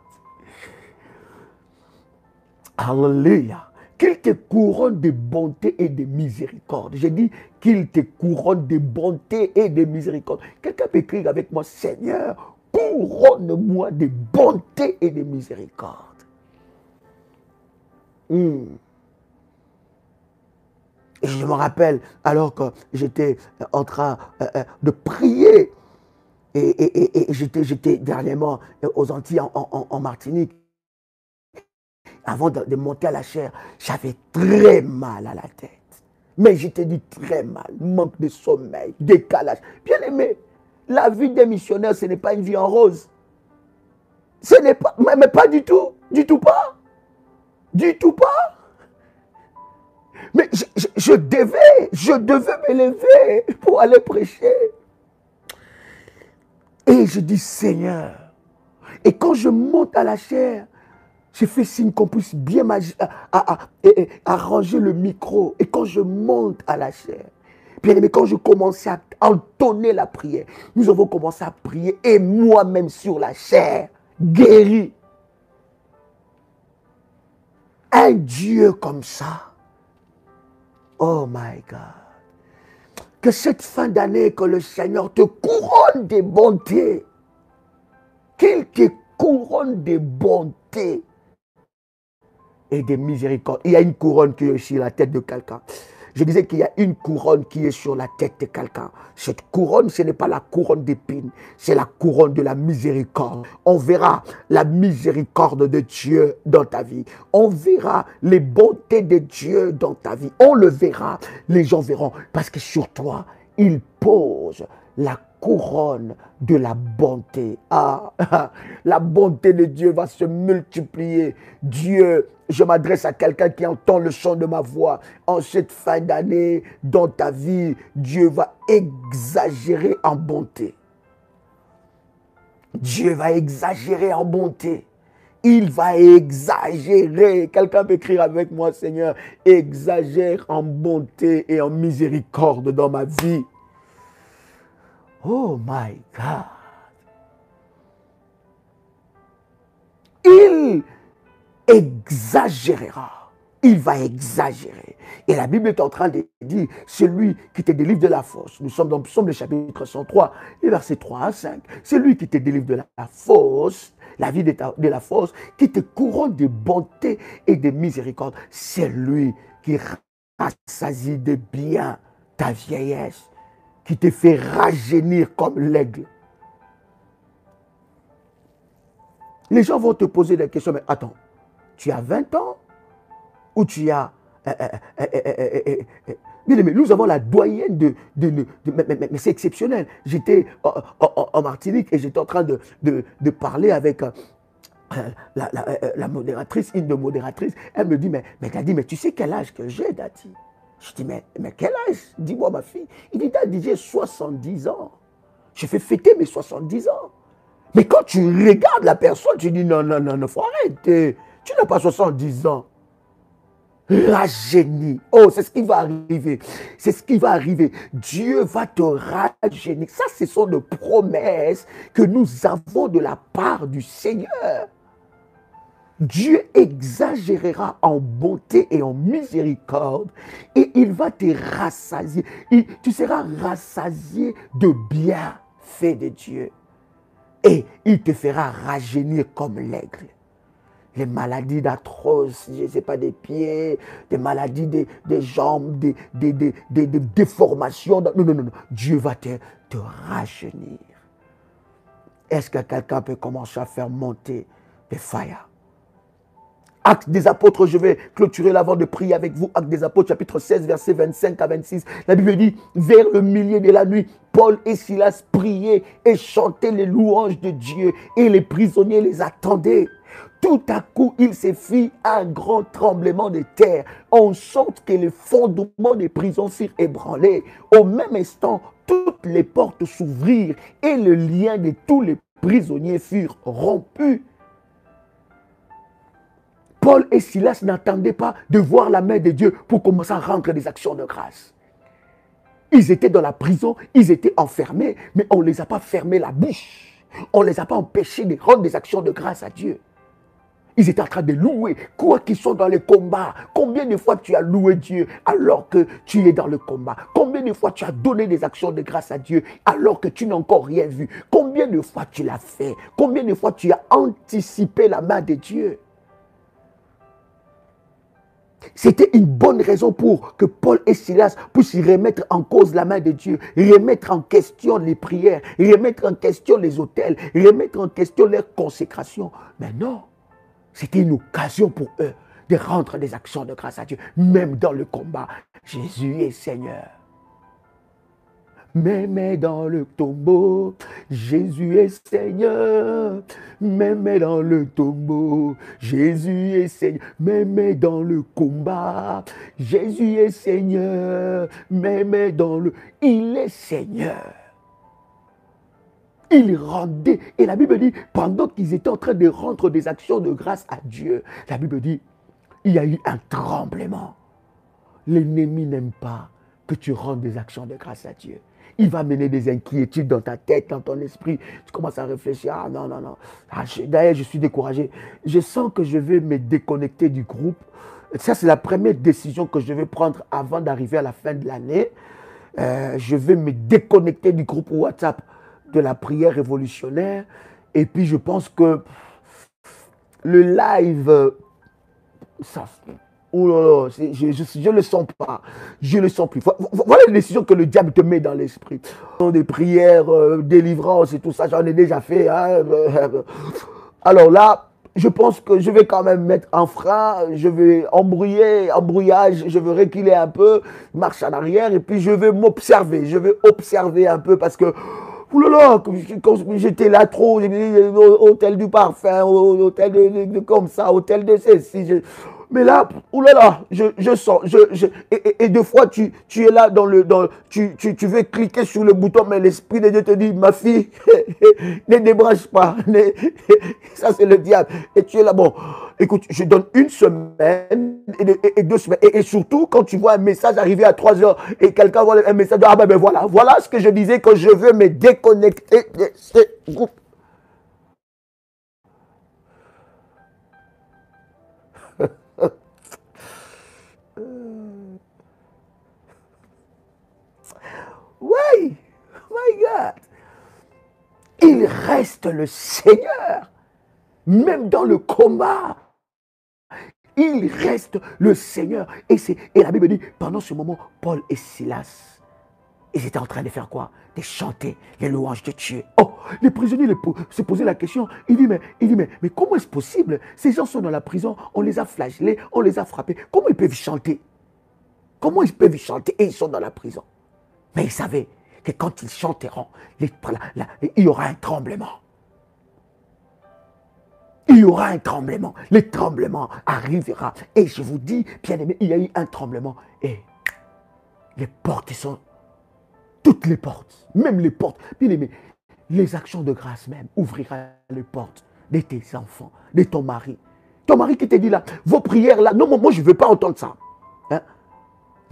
Alléluia. Qu'il te couronne de bonté et de miséricorde. J'ai dit qu'il te couronne de bonté et de miséricorde. Quelqu'un peut écrire avec moi, Seigneur, couronne-moi de bonté et de miséricorde. Et je me rappelle, alors que j'étais en train de prier, et j'étais dernièrement aux Antilles, en Martinique, avant de monter à la chaire, j'avais très mal à la tête. Mais j'étais dit très mal, manque de sommeil, décalage. Bien aimé, la vie des missionnaires, ce n'est pas une vie en rose. Ce n'est pas, mais pas du tout pas. Du tout pas. Mais je devais me lever pour aller prêcher. Et je dis, Seigneur, et quand je monte à la chaire, je fais signe qu'on puisse bien arranger le micro. Et quand je monte à la chaire, bien aimé, quand je commençais à entonner la prière, nous avons commencé à prier et moi-même sur la chair, guéri. Un Dieu comme ça. Oh my God. Que cette fin d'année, que le Seigneur te couronne de bonté. Qu'il te couronne de bonté et de miséricorde. Il y a une couronne qui est sur la tête de quelqu'un. Je disais qu'il y a une couronne qui est sur la tête de quelqu'un. Cette couronne, ce n'est pas la couronne d'épines, c'est la couronne de la miséricorde. On verra la miséricorde de Dieu dans ta vie. On verra les bontés de Dieu dans ta vie. On le verra. Les gens verront. Parce que sur toi, il pose la couronne de la bonté. Ah, la bonté de Dieu va se multiplier. Dieu, je m'adresse à quelqu'un qui entend le chant de ma voix. En cette fin d'année, dans ta vie, Dieu va exagérer en bonté. Dieu va exagérer en bonté. Il va exagérer. Quelqu'un peut écrire avec moi, Seigneur, exagère en bonté et en miséricorde dans ma vie. Oh my God. Il exagérera. Il va exagérer. Et la Bible est en train de dire, celui qui te délivre de la force. Nous sommes dans le psaume, le chapitre 103, les versets 3 à 5. Celui qui te délivre de la force, la vie de la force, qui te couronne de bonté et de miséricorde. C'est lui qui rassasie de bien ta vieillesse, qui te fait rajeunir comme l'aigle. Les gens vont te poser des questions, mais attends, tu as 20 ans ou tu as... Bien aimé, nous avons la doyenne mais c'est exceptionnel. J'étais en Martinique et j'étais en train de parler avec la modératrice, une de modératrices. Elle me dit, mais Daddy, mais tu sais quel âge que j'ai, Daddy? Je dis, mais quel âge? Dis-moi, ma fille. Il dit, Daddy, j'ai 70 ans. Je fais fêter mes 70 ans. Mais quand tu regardes la personne, tu dis, non, faut arrêter. Tu n'as pas 70 ans. Rajeunir. Oh, c'est ce qui va arriver. C'est ce qui va arriver. Dieu va te rajeunir. Ça, ce sont des promesses que nous avons de la part du Seigneur. Dieu exagérera en bonté et en miséricorde et il va te rassasier. Tu seras rassasié de bienfaits de Dieu. Et il te fera rajeunir comme l'aigle. Les maladies d'arthrose, je ne sais pas, des pieds, des maladies des jambes, des déformations. Non. Dieu va te rajeunir. Est-ce que quelqu'un peut commencer à faire monter des fire? Actes des apôtres, je vais clôturer l'avant de prier avec vous. Actes des apôtres, chapitre 16, versets 25 à 26. La Bible dit, vers le milieu de la nuit, Paul et Silas priaient et chantaient les louanges de Dieu et les prisonniers les attendaient. Tout à coup, il se fit un grand tremblement de terre, en sorte que les fondements des prisons furent ébranlés. Au même instant, toutes les portes s'ouvrirent et le lien de tous les prisonniers furent rompus. Paul et Silas n'attendaient pas de voir la main de Dieu pour commencer à rendre des actions de grâce. Ils étaient dans la prison, ils étaient enfermés, mais on ne les a pas fermé la bouche. On ne les a pas empêchés de rendre des actions de grâce à Dieu. Ils étaient en train de louer, quoi qu'ils soient dans les combats. Combien de fois tu as loué Dieu alors que tu es dans le combat? Combien de fois tu as donné des actions de grâce à Dieu alors que tu n'as encore rien vu? Combien de fois tu l'as fait? Combien de fois tu as anticipé la main de Dieu? C'était une bonne raison pour que Paul et Silas puissent remettre en cause la main de Dieu, remettre en question les prières, remettre en question les autels, remettre en question leur consécration. Mais non, c'était une occasion pour eux de rendre des actions de grâce à Dieu, même dans le combat. Jésus est Seigneur. Même dans le tombeau, Jésus est Seigneur. Même dans le tombeau, Jésus est Seigneur. Même dans le combat, Jésus est Seigneur. Même dans le... Il est Seigneur. Il rendait. Et la Bible dit, pendant qu'ils étaient en train de rendre des actions de grâce à Dieu, la Bible dit, il y a eu un tremblement. L'ennemi n'aime pas que tu rendes des actions de grâce à Dieu. Il va mener des inquiétudes dans ta tête, dans ton esprit. Tu commences à réfléchir. Ah non, non, non. D'ailleurs, je suis découragé. Je sens que je vais me déconnecter du groupe. Ça, c'est la première décision que je vais prendre avant d'arriver à la fin de l'année. Je vais me déconnecter du groupe WhatsApp de la prière révolutionnaire. Et puis, je pense que le live, ça... Oh là là, je ne le sens pas. Je ne le sens plus. Voilà les décisions que le diable te met dans l'esprit. Des prières, délivrance et tout ça, j'en ai déjà fait. Hein. Alors là, je pense que je vais quand même mettre un frein, je vais embrouillage, je vais reculer un peu, marche en arrière et puis je vais m'observer. Je vais observer un peu parce que, oulala, quand j'étais là trop, hôtel du parfum, hôtel de comme ça, hôtel de ceci. Mais là, oulala, je sens, et deux fois tu es là tu veux cliquer sur le bouton, mais l'Esprit de Dieu te dit, ma fille, ne débranche pas, ça c'est le diable. Et tu es là, bon, écoute, je donne une semaine et 2 semaines, et surtout quand tu vois un message arriver à 3 heures et quelqu'un voit un message, ah ben voilà ce que je disais quand je veux me déconnecter de ce groupe. Oui, my God. Il reste le Seigneur, même dans le combat. Il reste le Seigneur. Et la Bible dit, pendant ce moment, Paul et Silas, ils étaient en train de faire quoi? De chanter les louanges de Dieu. Oh, les prisonniers se posaient la question. Il dit, mais comment est-ce possible? Ces gens sont dans la prison, on les a flagellés, on les a frappés. Comment ils peuvent chanter? Comment ils peuvent chanter et ils sont dans la prison? Mais ils savaient que quand ils chanteront, il y aura un tremblement. Il y aura un tremblement. Le tremblement arrivera. Et je vous dis, bien aimé, il y a eu un tremblement. Et les portes sont... Toutes les portes, même les portes. Bien aimé, les actions de grâce même ouvrira les portes de tes enfants, de ton mari. Ton mari qui te dit là, vos prières là, non, moi je ne veux pas entendre ça. Hein?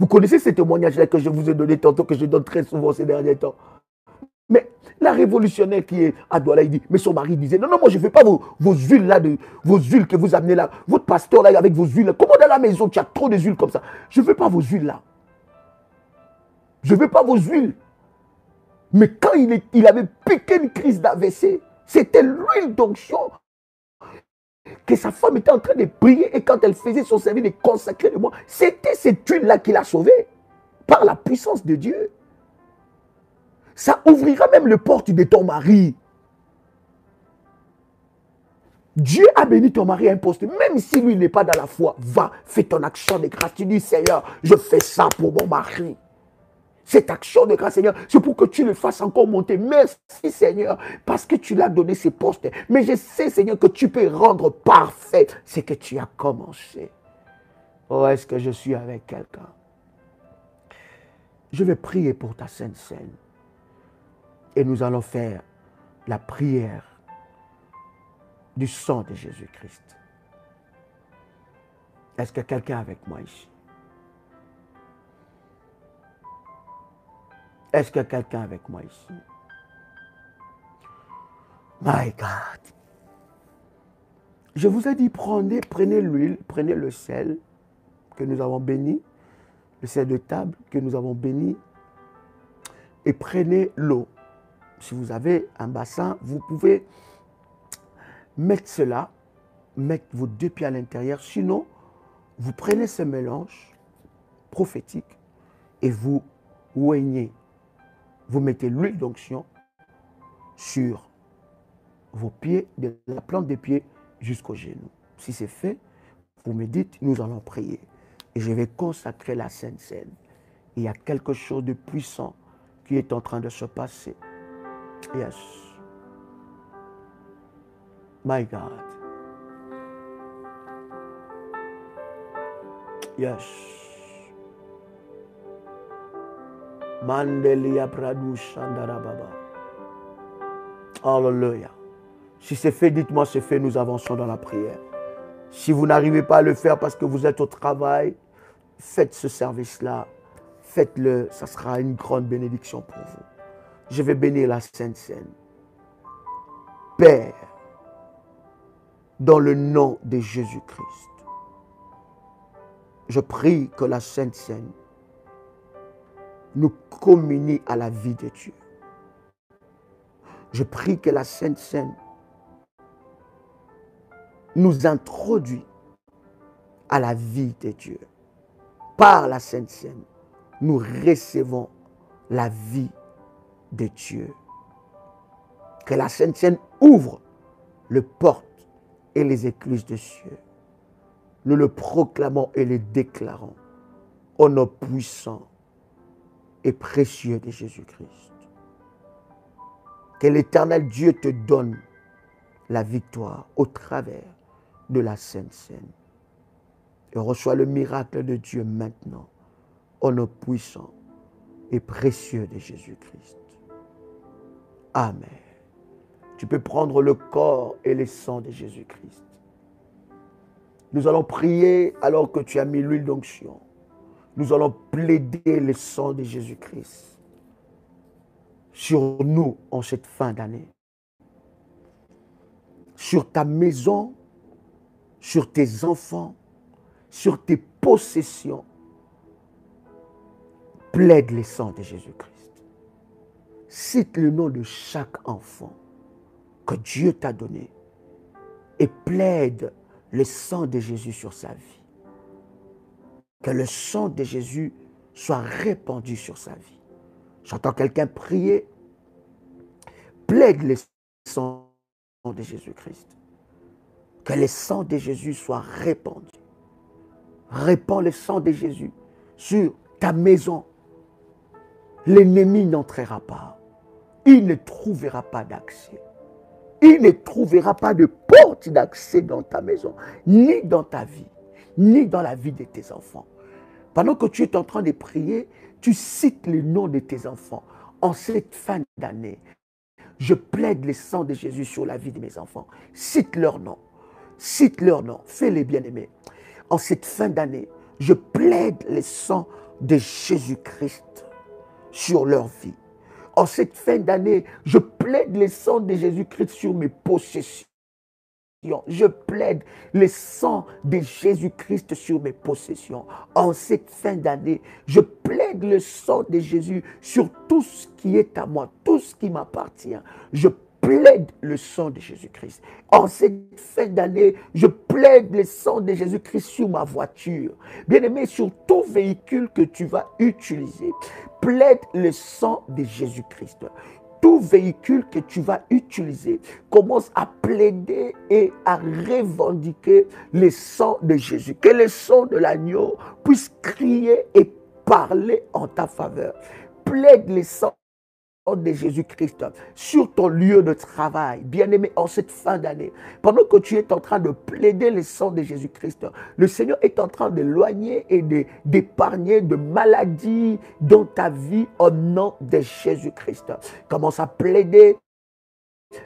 Vous connaissez ce témoignage-là que je vous ai donné tantôt, que je donne très souvent ces derniers temps. Mais la révolutionnaire qui est à Douala, il dit, mais son mari disait, non, moi je ne veux pas vos huiles là, vos huiles que vous amenez là, votre pasteur là avec vos huiles. Comment dans la maison tu as trop de huiles comme ça? Je ne veux pas vos huiles là. Je ne veux pas vos huiles. Mais quand il avait piqué une crise d'AVC, c'était l'huile d'onction que sa femme était en train de prier et quand elle faisait son service de consacrer le mois, c'était cette huile-là qui l'a sauvé par la puissance de Dieu. Ça ouvrira même les portes de ton mari. Dieu a béni ton mari à un poste, même si lui n'est pas dans la foi, va, fais ton action de grâce. Tu dis, Seigneur, je fais ça pour mon mari. Cette action de grâce, Seigneur, c'est pour que tu le fasses encore monter. Merci, Seigneur, parce que tu l'as donné ces postes. Mais je sais, Seigneur, que tu peux rendre parfait ce que tu as commencé. Oh, est-ce que je suis avec quelqu'un? Je vais prier pour ta Sainte Seine. Et nous allons faire la prière du sang de Jésus-Christ. Est-ce que quelqu'un est avec moi ici? Est-ce que quelqu'un est avec moi ici? My God. Je vous ai dit, prenez l'huile, prenez le sel que nous avons béni, le sel de table que nous avons béni, et prenez l'eau. Si vous avez un bassin, vous pouvez mettre cela, mettre vos 2 pieds à l'intérieur. Sinon, vous prenez ce mélange prophétique et vous oignez. Vous mettez l'huile d'onction sur vos pieds, de la plante des pieds jusqu'aux genoux. Si c'est fait, vous me dites, nous allons prier. Et je vais consacrer la Sainte Seine. Il y a quelque chose de puissant qui est en train de se passer. Yes. My God. Yes. Mandelia Pradu Shandarababa. Alléluia. Si c'est fait, dites-moi c'est fait, nous avançons dans la prière. Si vous n'arrivez pas à le faire parce que vous êtes au travail, faites ce service-là. Faites-le, ça sera une grande bénédiction pour vous. Je vais bénir la Sainte Seine. Père, dans le nom de Jésus-Christ, je prie que la Sainte Seine nous communie à la vie de Dieu. Je prie que la Sainte Seine nous introduit à la vie de Dieu. Par la Sainte Seine, nous recevons la vie de Dieu. Que la Sainte Seine ouvre les portes et les écluses des cieux. Nous le proclamons et le déclarons au nom puissant et précieux de Jésus-Christ. Que l'Éternel Dieu te donne la victoire au travers de la Sainte Seine. Et reçois le miracle de Dieu maintenant, au nom puissant et précieux de Jésus-Christ. Amen. Tu peux prendre le corps et le sang de Jésus-Christ. Nous allons prier alors que tu as mis l'huile d'onction. Nous allons plaider le sang de Jésus-Christ sur nous en cette fin d'année. Sur ta maison, sur tes enfants, sur tes possessions. Plaide le sang de Jésus-Christ. Cite le nom de chaque enfant que Dieu t'a donné et plaide le sang de Jésus sur sa vie. Que le sang de Jésus soit répandu sur sa vie. J'entends quelqu'un prier. Plaide le sang de Jésus-Christ. Que le sang de Jésus soit répandu. Répands le sang de Jésus sur ta maison. L'ennemi n'entrera pas. Il ne trouvera pas d'accès. Il ne trouvera pas de porte d'accès dans ta maison, ni dans ta vie, ni dans la vie de tes enfants. Pendant que tu es en train de prier, tu cites le nom de tes enfants. En cette fin d'année, je plaide le sang de Jésus sur la vie de mes enfants. Cite leur nom. Cite leur nom. Fais-les bien-aimés. En cette fin d'année, je plaide le sang de Jésus-Christ sur leur vie. En cette fin d'année, je plaide le sang de Jésus-Christ sur mes possessions. Je plaide le sang de Jésus-Christ sur mes possessions. En cette fin d'année, je plaide le sang de Jésus sur tout ce qui est à moi, tout ce qui m'appartient. Je plaide le sang de Jésus-Christ. En cette fin d'année, je plaide le sang de Jésus-Christ sur ma voiture. Bien-aimé, sur tout véhicule que tu vas utiliser, plaide le sang de Jésus-Christ. Tout véhicule que tu vas utiliser, commence à plaider et à revendiquer le sang de Jésus. Que le sang de l'agneau puisse crier et parler en ta faveur. Plaide le sang de Jésus-Christ sur ton lieu de travail, bien-aimé, en cette fin d'année. Pendant que tu es en train de plaider le sang de Jésus-Christ, le Seigneur est en train d'éloigner et d'épargner de maladies dans ta vie au nom de Jésus-Christ. Commence à plaider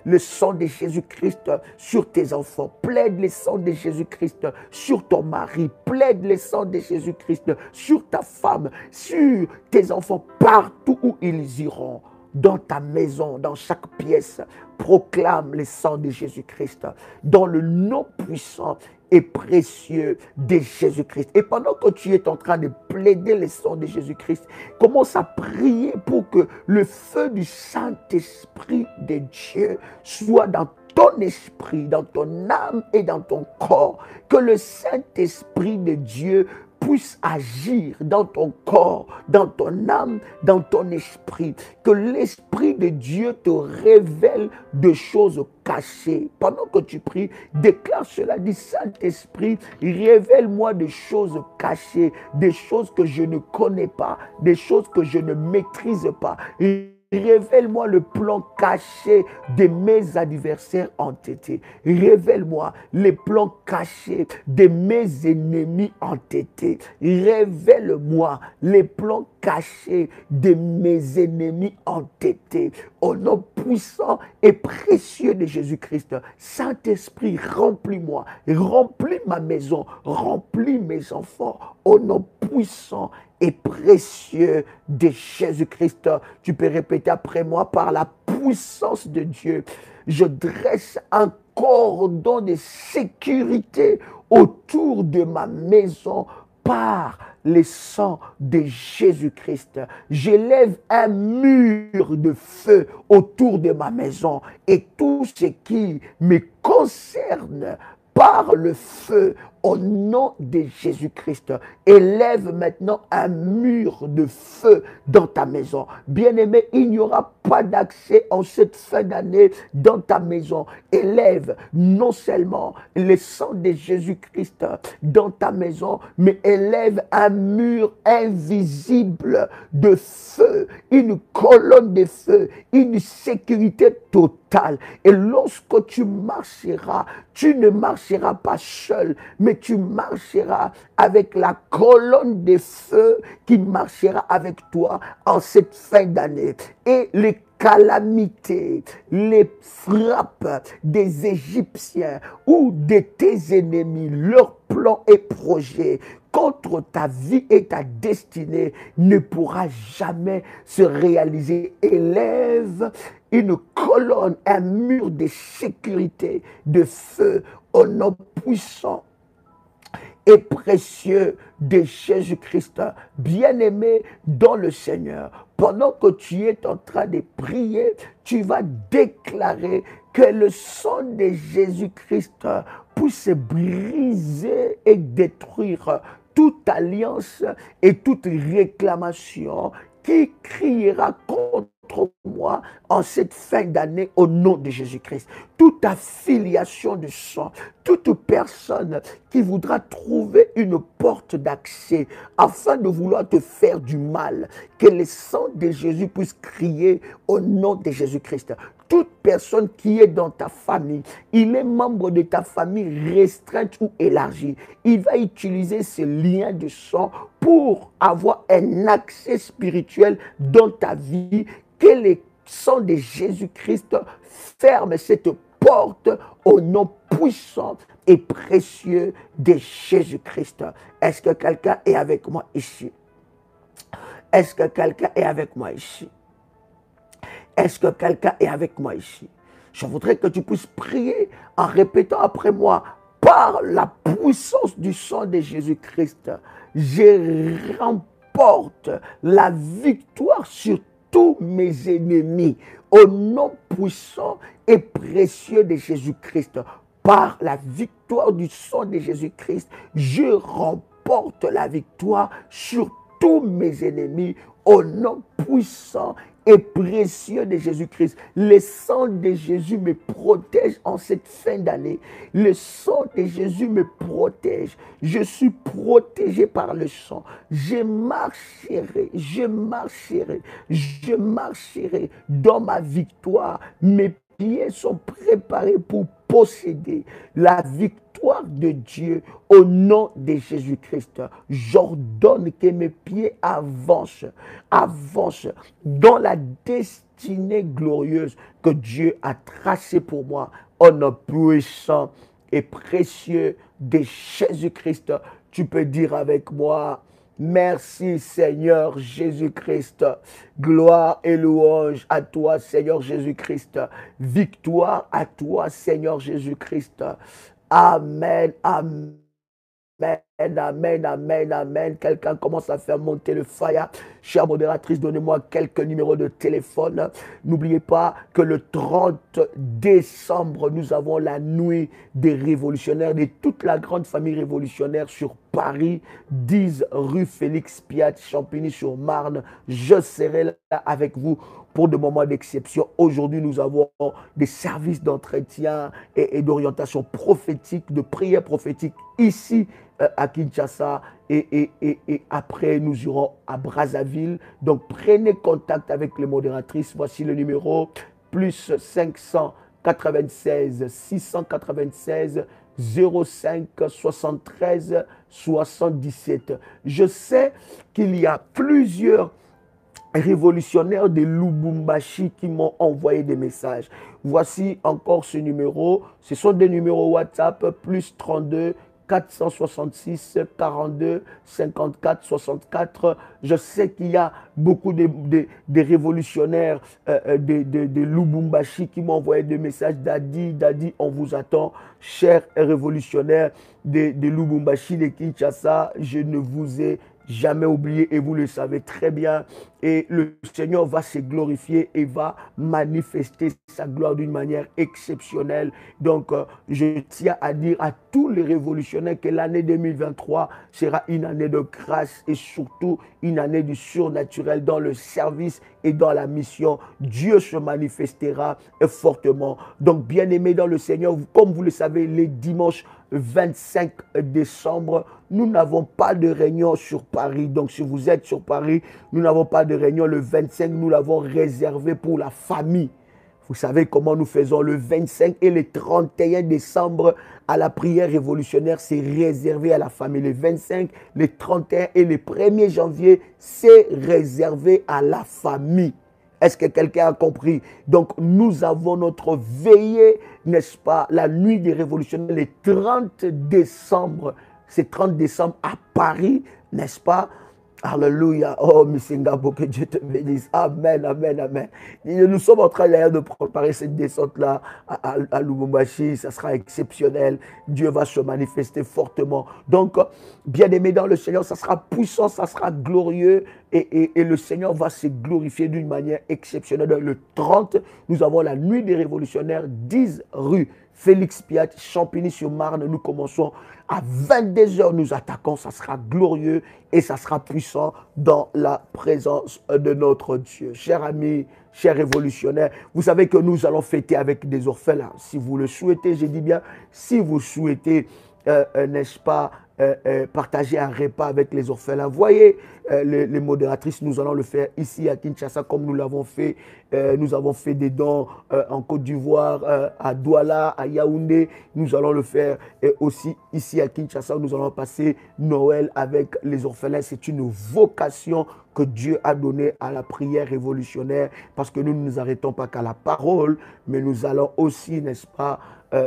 le sang de Jésus-Christ sur tes enfants. Plaide le sang de Jésus-Christ sur ton mari. Plaide plaide le sang de Jésus-Christ sur ta femme, sur tes enfants, partout où ils iront. Dans ta maison, dans chaque pièce, proclame le sang de Jésus-Christ dans le nom puissant et précieux de Jésus-Christ. Et pendant que tu es en train de plaider le sang de Jésus-Christ, commence à prier pour que le feu du Saint-Esprit de Dieu soit dans ton esprit, dans ton âme et dans ton corps. Que le Saint-Esprit de Dieu puisse agir dans ton corps, dans ton âme, dans ton esprit. Que l'Esprit de Dieu te révèle des choses cachées. Pendant que tu pries, déclare cela, dis Saint-Esprit, révèle-moi des choses cachées, des choses que je ne connais pas, des choses que je ne maîtrise pas. Révèle-moi le plan caché de mes adversaires entêtés. Révèle-moi les plans cachés de mes ennemis entêtés. Révèle-moi les plans cachés de mes ennemis entêtés. Au nom puissant et précieux de Jésus-Christ, Saint-Esprit, remplis-moi, remplis ma maison, remplis mes enfants. Au nom puissant et précieux de Jésus-Christ. Tu peux répéter après moi, par la puissance de Dieu, je dresse un cordon de sécurité autour de ma maison par le sang de Jésus-Christ. J'élève un mur de feu autour de ma maison et tout ce qui me concerne par le feu au nom de Jésus-Christ. Élève maintenant un mur de feu dans ta maison. Bien-aimé, il n'y aura pas d'accès en cette fin d'année dans ta maison. Élève non seulement le sang de Jésus-Christ dans ta maison, mais élève un mur invisible de feu, une colonne de feu, une sécurité totale. Et lorsque tu marcheras, tu ne marcheras pas seul, mais tu marcheras avec la colonne de feu qui marchera avec toi en cette fin d'année. Et les calamités, les frappes des Égyptiens ou de tes ennemis, leurs plans et projets contre ta vie et ta destinée ne pourra jamais se réaliser. Élève une colonne, un mur de sécurité, de feu au nom puissant et précieux de Jésus-Christ, bien-aimé dans le Seigneur. Pendant que tu es en train de prier, tu vas déclarer que le sang de Jésus-Christ puisse briser et détruire toute alliance et toute réclamation qui criera contre moi en cette fin d'année au nom de Jésus-Christ. Toute affiliation de sang, toute personne qui voudra trouver une porte d'accès afin de vouloir te faire du mal, que le sang de Jésus puisse crier au nom de Jésus-Christ. Toute personne qui est dans ta famille, il est membre de ta famille restreinte ou élargie, il va utiliser ce lien de sang pour avoir un accès spirituel dans ta vie. Que le sang de Jésus-Christ ferme cette porte au nom puissant et précieux de Jésus-Christ. Est-ce que quelqu'un est avec moi ici? Est-ce que quelqu'un est avec moi ici? Est-ce que quelqu'un est avec moi ici? Je voudrais que tu puisses prier en répétant après moi, par la puissance du sang de Jésus-Christ, je remporte la victoire sur tous mes ennemis au nom puissant et précieux de Jésus-Christ. Par la victoire du sang de Jésus-Christ, je remporte la victoire sur tous mes ennemis au nom puissant et précieux de Jésus-Christ. Le sang de Jésus me protège en cette fin d'année. Le sang de Jésus me protège. Je suis protégé par le sang. Je marcherai dans ma victoire. Mes pieds sont préparés pour posséder la victoire de Dieu au nom de Jésus-Christ. J'ordonne que mes pieds avancent dans la destinée glorieuse que Dieu a tracée pour moi au nom puissant et précieux de Jésus-Christ. Tu peux dire avec moi, merci Seigneur Jésus-Christ. Gloire et louange à toi Seigneur Jésus-Christ. Victoire à toi Seigneur Jésus-Christ. Amen, amen. Amen, amen, amen, amen. Quelqu'un commence à faire monter le fire. Chère modératrice, donnez-moi quelques numéros de téléphone. N'oubliez pas que le 30 décembre, nous avons la nuit des révolutionnaires, de toute la grande famille révolutionnaire sur Paris, 10 rue Félix Piat, Champigny-sur-Marne. Je serai là avec vous pour des moments d'exception. Aujourd'hui, nous avons des services d'entretien et d'orientation prophétique, de prière prophétique ici à Kinshasa et après nous irons à Brazzaville. Donc prenez contact avec les modératrices. Voici le numéro plus 596 696 05 73 77. Je sais qu'il y a plusieurs révolutionnaires de Lubumbashi qui m'ont envoyé des messages. Voici encore ce numéro. Ce sont des numéros WhatsApp plus 32 466 42 54 64. Je sais qu'il y a beaucoup de révolutionnaires de Lubumbashi qui m'ont envoyé des messages. Dadi, Dadi, on vous attend. Chers révolutionnaires de Lubumbashi, de Kinshasa, je ne vous ai jamais oublié et vous le savez très bien. Et le Seigneur va se glorifier et va manifester sa gloire d'une manière exceptionnelle. Donc, je tiens à dire à tous les révolutionnaires que l'année 2023 sera une année de grâce et surtout une année du surnaturel dans le service et dans la mission. Dieu se manifestera fortement. Donc, bien-aimés dans le Seigneur, comme vous le savez, les dimanches 25 décembre, nous n'avons pas de réunion sur Paris. Donc, si vous êtes sur Paris, nous n'avons pas de réunion. Le 25, nous l'avons réservé pour la famille. Vous savez comment nous faisons le 25 et le 31 décembre à la prière révolutionnaire, c'est réservé à la famille. Le 25, le 31 et le 1er janvier, c'est réservé à la famille. Est-ce que quelqu'un a compris? Donc, nous avons notre veillée, n'est-ce pas, la nuit des révolutionnaires, le 30 décembre. C'est 30 décembre à Paris, n'est-ce pas? Alléluia. Oh, Missingabo, que Dieu te bénisse. Amen, amen, amen. Et nous sommes en train d'ailleurs de préparer cette descente-là à Lubumbashi. Ça sera exceptionnel. Dieu va se manifester fortement. Donc, bien aimé dans le Seigneur, ça sera puissant, ça sera glorieux. Et le Seigneur va se glorifier d'une manière exceptionnelle. Le 30, nous avons la nuit des révolutionnaires, 10 rue Félix Piat, Champigny-sur-Marne. Nous commençons à 22 h, nous attaquons. Ça sera glorieux et ça sera puissant dans la présence de notre Dieu. Chers amis, chers révolutionnaires, vous savez que nous allons fêter avec des orphelins. Si vous le souhaitez, je dis bien, si vous souhaitez, n'est-ce pas, partager un repas avec les orphelins. Voyez, les modératrices, nous allons le faire ici à Kinshasa comme nous l'avons fait. Nous avons fait des dons en Côte d'Ivoire, à Douala, à Yaoundé. Nous allons le faire aussi ici à Kinshasa. Nous allons passer Noël avec les orphelins. C'est une vocation que Dieu a donnée à la prière révolutionnaire parce que nous ne nous arrêtons pas qu'à la parole, mais nous allons aussi, n'est-ce pas,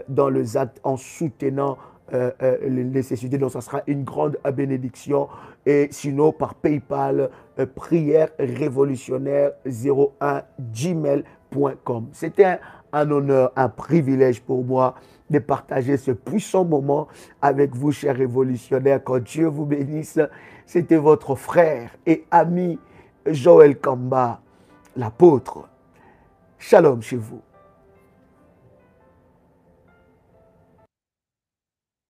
dans les actes en soutenant les nécessités. Donc, ça sera une grande bénédiction. Et sinon, par PayPal, prière révolutionnaire 01@gmail.com. C'était un honneur, un privilège pour moi de partager ce puissant moment avec vous, chers révolutionnaires. Que Dieu vous bénisse. C'était votre frère et ami Joël Kamba, l'apôtre. Shalom chez vous.